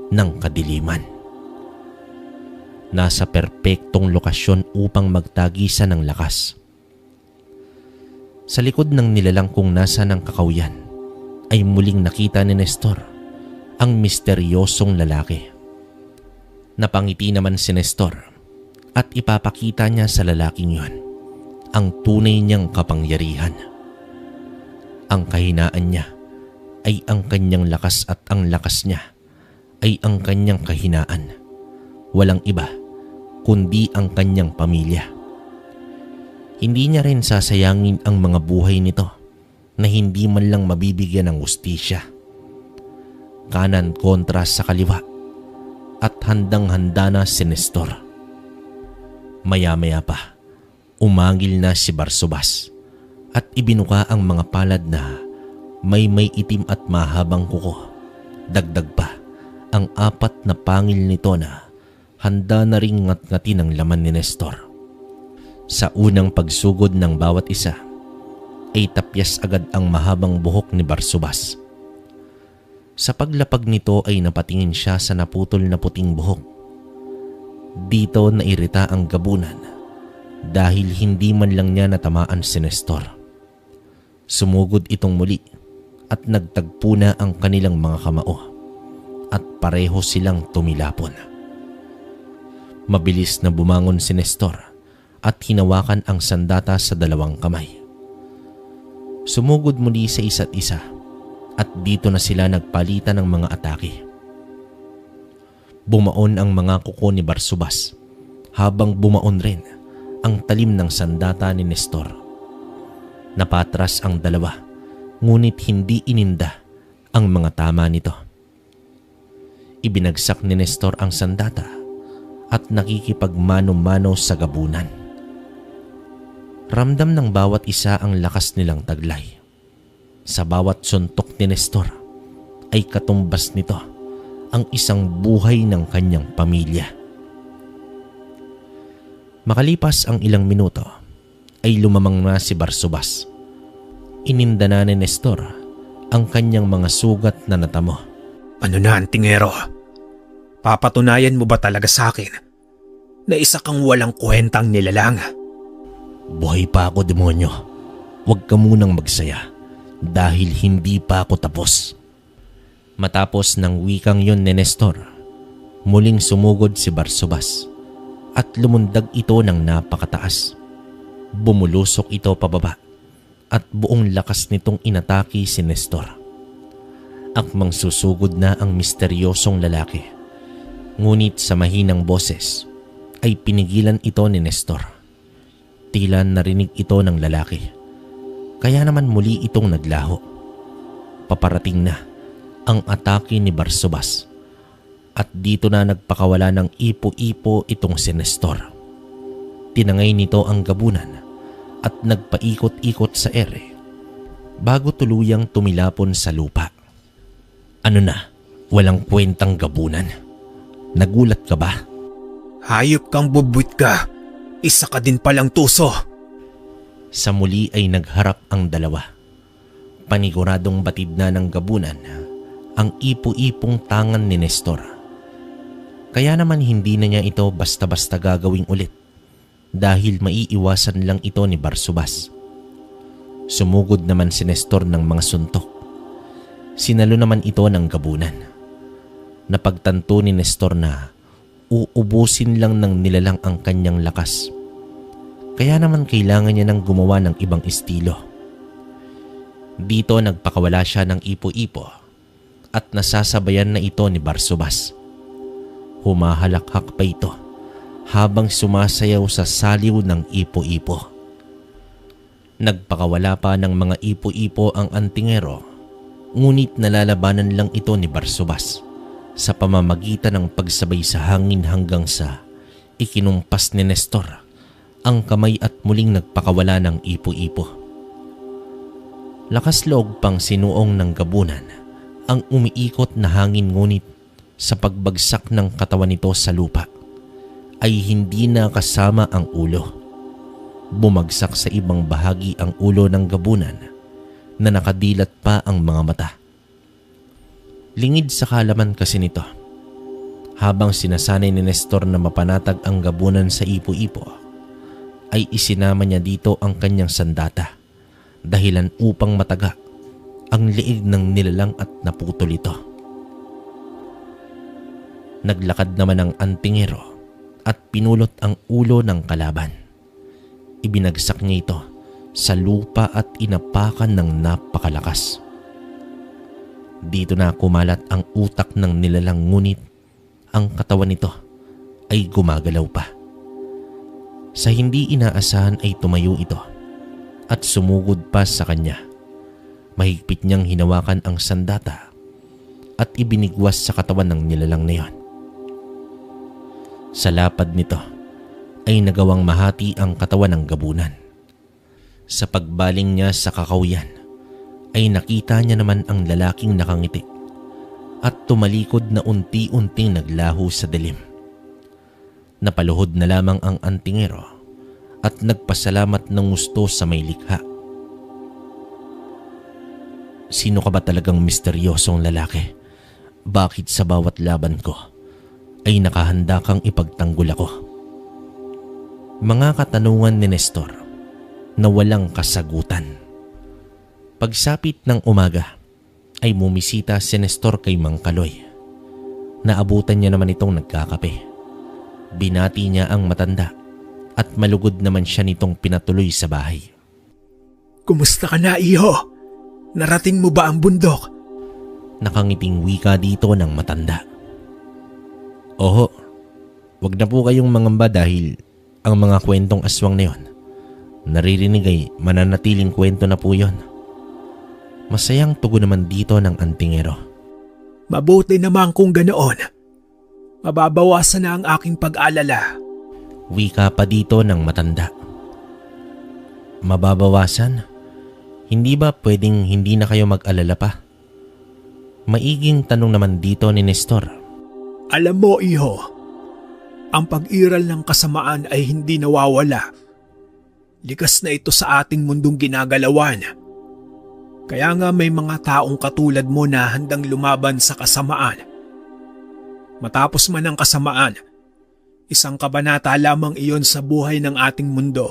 ng kadiliman. Nasa perpektong lokasyon upang magtagisan ng lakas. Sa likod ng nilalang kung nasa ng kakawyan ay muling nakita ni Nestor ang misteryosong lalaki. Napangiti naman si Nestor at ipapakita niya sa lalaking yon ang tunay niyang kapangyarihan. Ang kahinaan niya ay ang kanyang lakas at ang lakas niya ay ang kanyang kahinaan. Walang iba kundi ang kanyang pamilya. Hindi niya rin sasayangin ang mga buhay nito na hindi man lang mabibigyan ng hustisya. Kanan kontra sa kaliwa at handang-handa na si Nestor. Maya-maya pa, umangil na si Barsubas at ibinuka ang mga palad na may itim at mahabang kuko. Dagdag pa ang 4 na pangil nito na handa na ring ngat-ngati ng laman ni Nestor. Sa unang pagsugod ng bawat isa ay tapyas agad ang mahabang buhok ni Barsubas. Sa paglapag nito ay napatingin siya sa naputol na puting buhok. Dito nairita ang gabunan dahil hindi man lang niya natamaan si Nestor. Sumugod itong muli at nagtagpo na ang kanilang mga kamao at pareho silang tumilapon. Mabilis na bumangon si Nestor at hinawakan ang sandata sa 2 kamay. Sumugod muli sa isa't isa at dito na sila nagpalitan ng mga atake. Bumaon ang mga kuko ni Barsubas habang bumaon rin ang talim ng sandata ni Nestor. Napatras ang 2 ngunit hindi ininda ang mga tama nito. Ibinagsak ni Nestor ang sandata at nakikipagmano-mano sa gabunan. Ramdam ng bawat isa ang lakas nilang taglay. Sa bawat suntok ni Nestor ay katumbas nito ang isang buhay ng kanyang pamilya. Makalipas ang ilang minuto ay lumamang na si Barsubas. Ininda na ni Nestor ang kanyang mga sugat na natamo. Ano na, antingero? Papatunayan mo ba talaga sa akin na isa kang walang kwentang nilalang? Buhay pa ako, demonyo. Huwag ka munang magsaya dahil hindi pa ako tapos. Matapos ng wikang yon ni Nestor, muling sumugod si Barsubas at lumundag ito ng napakataas. Bumulusok ito pababa at buong lakas nitong inatake si Nestor. Akmang susugod na ang misteryosong lalaki. Ngunit sa mahinang boses ay pinigilan ito ni Nestor. Tila narinig ito ng lalaki. Kaya naman muli itong naglaho. Paparating na ang atake ni Barsubas. At dito na nagpakawala ng ipo-ipo itong si Nestor. Tinangay nito ang gabunan at nagpaikot-ikot sa ere bago tuluyang tumilapon sa lupa. Ano na? Walang kwentang gabunan? Nagulat ka ba? Hayop kang bubwit ka. Isa ka din palang tuso. Sa muli ay nagharap ang 2. Paniguradong batid na ng gabunan ang ipo-ipong tangan ni Nestor. Kaya naman hindi na niya ito basta-basta gagawing ulit dahil maiiwasan lang ito ni Barsubas. Sumugod naman si Nestor ng mga suntok. Sinalo naman ito ng gabunan. Napagtanto ni Nestor na uubusin lang ng nilalang ang kanyang lakas. Kaya naman kailangan niya nang gumawa ng ibang estilo. Dito nagpakawala siya ng ipo-ipo at nasasabayan na ito ni Barsubas. Humahalakhak pa ito habang sumasayaw sa saliw ng ipo-ipo. Nagpakawala pa ng mga ipo-ipo ang antingero, ngunit nalalabanan lang ito ni Barsubas sa pamamagitan ng pagsabay sa hangin hanggang sa ikinumpas ni Nestor ang kamay at muling nagpakawala ng ipo-ipo. Lakas loob pang sinuong ng gabunan ang umiikot na hangin, ngunit sa pagbagsak ng katawan nito sa lupa ay hindi na kasama ang ulo. Bumagsak sa ibang bahagi ang ulo ng gabunan na nakadilat pa ang mga mata. Lingid sa kalaman kasi nito. Habang sinasanay ni Nestor na mapanatag ang gabunan sa ipo-ipo, ay isinama niya dito ang kanyang sandata, dahilan upang mataga ang liig ng nilalang at naputol ito. Naglakad naman ang antingero at pinulot ang ulo ng kalaban. Ibinagsak niya ito sa lupa at inapakan ng napakalakas. Dito na kumalat ang utak ng nilalang, ngunit ang katawan nito ay gumagalaw pa. Sa hindi inaasahan ay tumayo ito at sumugod pa sa kanya. Mahigpit niyang hinawakan ang sandata at ibinigwas sa katawan ng nilalang na iyon. Sa lapad nito ay nagawang mahati ang katawan ng gabunan. Sa pagbaling niya sa kakawian ay nakita niya naman ang lalaking nakangiti at tumalikod na unti-unting naglaho sa dilim. Napaluhod na lamang ang antingero at nagpasalamat ng gusto sa may likha. Sino ka ba talagang misteryosong lalaki? Bakit sa bawat laban ko ay nakahanda kang ipagtanggol ako? Mga katanungan ni Nestor na walang kasagutan. Pagsapit ng umaga ay mumisita si Nestor kay Mang Kaloy. Naabutan niya naman itong nagkakape. Binati niya ang matanda at malugod naman siya nitong pinatuloy sa bahay. Kumusta ka na, iho? Narating mo ba ang bundok? Nakangiting wika dito ng matanda. Oho, wag na po kayong mangamba dahil ang mga kwentong aswang na yon, naririnig ay mananatiling kwento na po yon. Masayang tugon naman dito ng antingero. Mabuti naman kung ganoon. Mababawasan na ang aking pag-alala. Wika pa dito ng matanda. Mababawasan? Hindi ba pwedeng hindi na kayo mag-alala pa? Maiging tanong naman dito ni Nestor. Alam mo, iho, ang pag-iral ng kasamaan ay hindi nawawala. Likas na ito sa ating mundong ginagalawan. Kaya nga may mga taong katulad mo na handang lumaban sa kasamaan. Matapos man ang kasamaan, isang kabanata lamang iyon sa buhay ng ating mundo.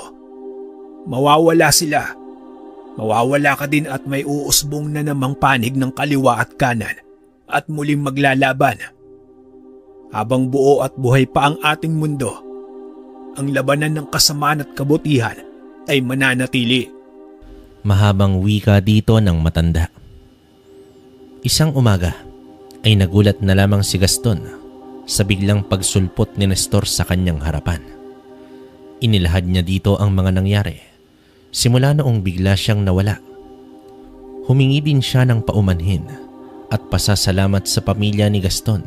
Mawawala sila. Mawawala ka din at may uusbong na namang panig ng kaliwa at kanan at muling maglalaban. Habang buo at buhay pa ang ating mundo, ang labanan ng kasamaan at kabutihan ay mananatili. Mahabang wika dito ng matanda. Isang umaga ay nagulat na lamang si Gaston sa biglang pagsulpot ni Nestor sa kanyang harapan. Inilahad niya dito ang mga nangyari. Simula noong bigla siyang nawala. Humingi din siya ng paumanhin at pasasalamat sa pamilya ni Gaston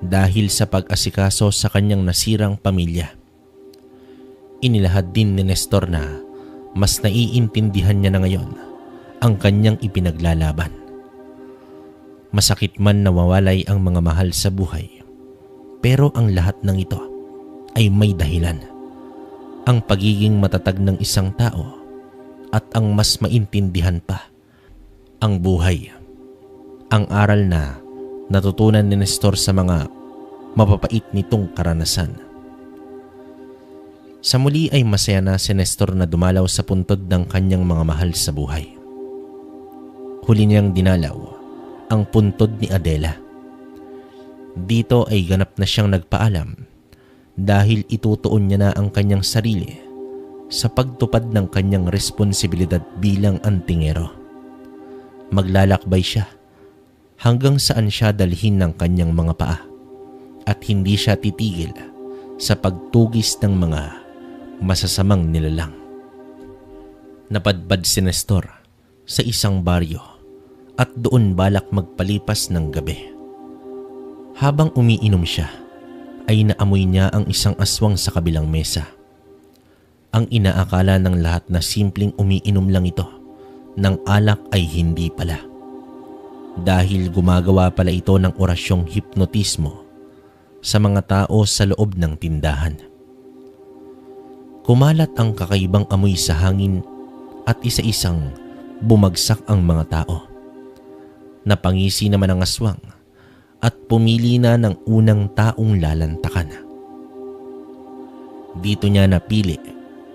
dahil sa pag-asikaso sa kanyang nasirang pamilya. Inilahad din ni Nestor na mas naiintindihan niya na ngayon ang kanyang ipinaglalaban. Masakit man nawawalay ang mga mahal sa buhay, pero ang lahat ng ito ay may dahilan. Ang pagiging matatag ng isang tao at ang mas maintindihan pa, ang buhay. Ang aral na natutunan ni Nestor sa mga mapapait nitong karanasan. Sa muli ay masaya na si Nestor na dumalaw sa puntod ng kanyang mga mahal sa buhay. Huli niyang dinalaw ang puntod ni Adela. Dito ay ganap na siyang nagpaalam dahil itutuon niya na ang kanyang sarili sa pagtupad ng kanyang responsibilidad bilang antingero. Maglalakbay siya hanggang saan siya dalhin ng kanyang mga paa at hindi siya titigil sa pagtugis ng mga masasamang nilalang. Napadpad si Nestor sa isang baryo at doon balak magpalipas ng gabi. Habang umiinom siya, ay naamoy niya ang isang aswang sa kabilang mesa. Ang inaakala ng lahat na simpleng umiinom lang ito ng alak ay hindi pala. Dahil gumagawa pala ito ng orasyong hipnotismo sa mga tao sa loob ng tindahan. Kumalat ang kakaibang amoy sa hangin at isa-isang bumagsak ang mga tao. Napangisi naman ang aswang at pumili na ng unang taong lalantakan. Dito niya napili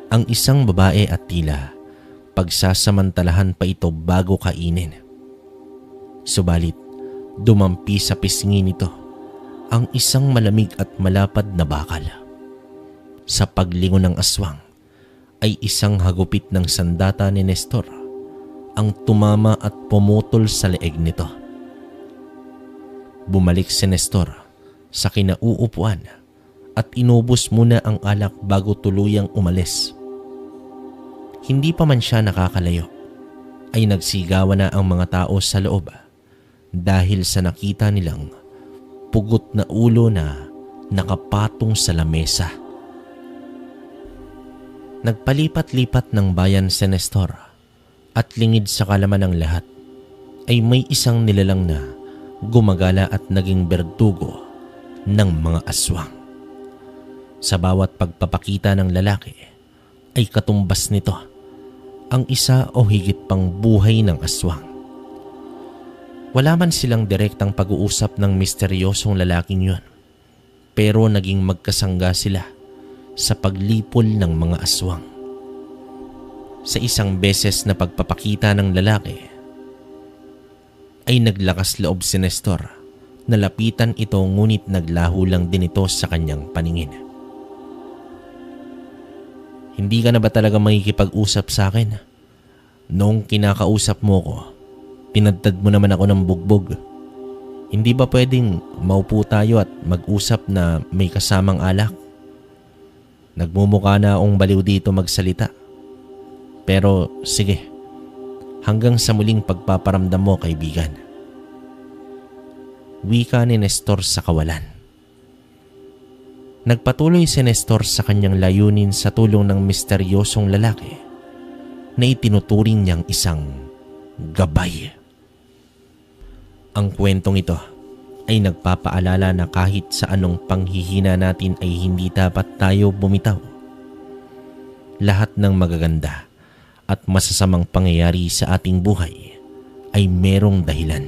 ang isang babae at tila pagsasamantalahan pa ito bago kainin. Subalit, dumampi sa pisngi nito ang isang malamig at malapad na bakal. Sa paglingon ng aswang ay isang hagupit ng sandata ni Nestor ang tumama at pumutol sa leeg nito. Bumalik si Nestor sa kinauupuan at inubos muna ang alak bago tuluyang umalis. Hindi pa man siya nakakalayo ay nagsigawan na ang mga tao sa loob dahil sa nakita nilang pugot na ulo na nakapatong sa lamesa. Nagpalipat-lipat ng bayan si Nestor at lingid sa kalaman ng lahat ay may isang nilalang na gumagala at naging berdugo ng mga aswang. Sa bawat pagpapakita ng lalaki ay katumbas nito ang isa o higit pang buhay ng aswang. Wala man silang direktang pag-uusap ng misteryosong lalaking yun, pero naging magkasangga sila sa paglipol ng mga aswang. Sa isang beses na pagpapakita ng lalaki, ay naglakas loob si Nestor na lapitan ito ngunit naglaho lang din ito sa kanyang paningin. Hindi ka na ba talaga makikipag-usap sa akin? Noong kinakausap mo ko, tinadtad mo naman ako ng bugbog. Hindi ba pwedeng maupo tayo at mag-usap na may kasamang alak? Nagmumukha na akong baliw dito magsalita. Pero sige, hanggang sa muling pagpaparamdam mo, kaibigan. Wika ni Nestor sa kawalan. Nagpatuloy si Nestor sa kanyang layunin sa tulong ng misteryosong lalaki na itinuturing niyang isang gabay. Ang kwentong ito ay nagpapaalala na kahit sa anong panghihina natin ay hindi dapat tayo bumitaw. Lahat ng magaganda at masasamang pangyayari sa ating buhay ay merong dahilan.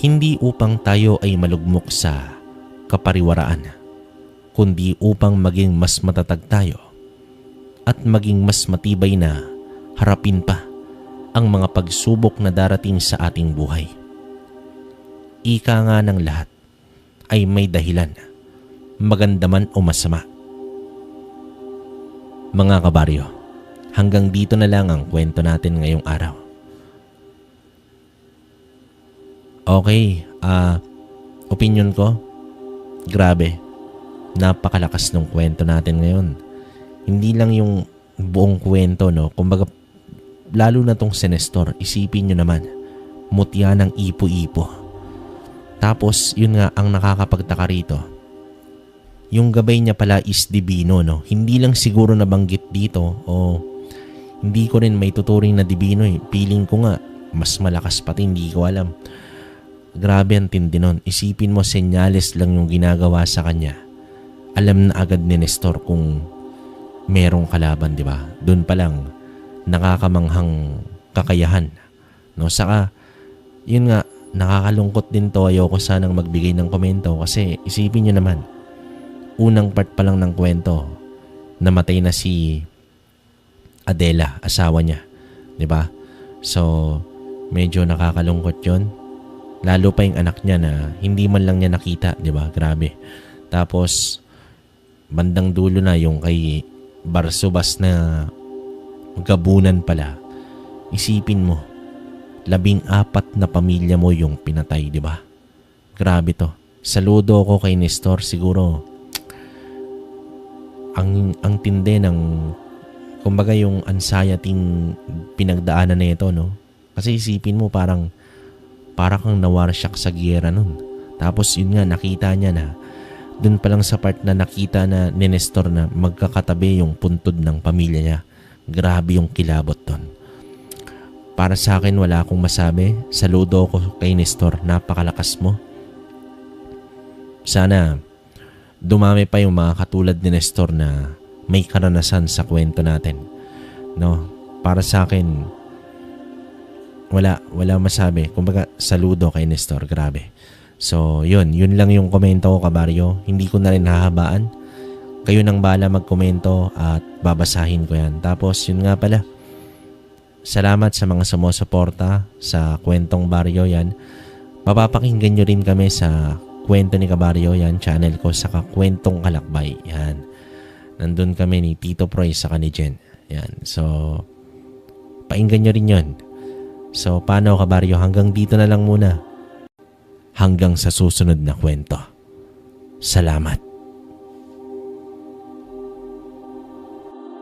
Hindi upang tayo ay malugmok sa kapariwaraan, kundi upang maging mas matatag tayo at maging mas matibay na harapin pa ang mga pagsubok na darating sa ating buhay. Ika nga ng lahat ay may dahilan, maganda man o masama. Mga kabaryo, hanggang dito na lang ang kwento natin ngayong araw. Okay, opinion ko, grabe, napakalakas ng kwento natin ngayon. Hindi lang yung buong kwento, no? Kumbaga, lalo na tong si Nestor, isipin nyo naman, mutya ng ipo-ipo. Tapos, yun nga ang nakakapagtaka rito. Yung gabay niya pala is divino, no? Hindi lang siguro nabanggit dito o hindi ko rin may tuturing na divino eh. Feeling ko nga, mas malakas pati, hindi ko alam. Grabe ang tindi nun. Isipin mo, senyales lang yung ginagawa sa kanya. Alam na agad ni Nestor kung merong kalaban, di ba? Doon pa lang, nakakamanghang kakayahan. No? Saka, yun nga, nakakalungkot din to. Ayoko sanang magbigay ng komento kasi isipin nyo naman, unang part pa lang ng kwento, namatay na si Adela, asawa niya. Diba? So, medyo nakakalungkot yun. Lalo pa yung anak niya na hindi man lang niya nakita. Diba? Grabe. Tapos, bandang dulo na yung kay Barsubas na gabunan pala. Isipin mo, 14 na pamilya mo yung pinatay, di ba? Grabe to. Saludo ako kay Nestor. Siguro, ang tindi ng, kumbaga yung anxiety pinagdaanan na ito, no? Kasi isipin mo, parang kang nawarsyak sa giyera nun. Tapos yun nga, nakita niya na, dun pa lang sa part na nakita na ni Nestor na magkakatabi yung puntod ng pamilya niya. Grabe yung kilabot ton. Para sa akin wala akong masabi. Saludo ko kay Nestor, napakalakas mo. Sana dumami pa yung mga katulad ni Nestor na may karanasan sa kwento natin. No? Para sa akin, wala masabi. Kumbaga, saludo kay Nestor, grabe. So, yun lang yung komento ko, kabaryo. Hindi ko na rin hahabaan. Kayo nang bahala magkomento at babasahin ko yan. Tapos, yun nga pala, salamat sa mga sumusuporta sa Kwentong Baryo yan. Mapapakinggan nyo rin kami sa Kwento ni Kabaryo yan, channel ko, saka Kwentong Kalakbay. Yan. Nandun kami ni Tito Proy sa ni Jen. Yan. So, painggan nyo rin yun. So, paano Kabaryo? Hanggang dito na lang muna. Hanggang sa susunod na kwento. Salamat.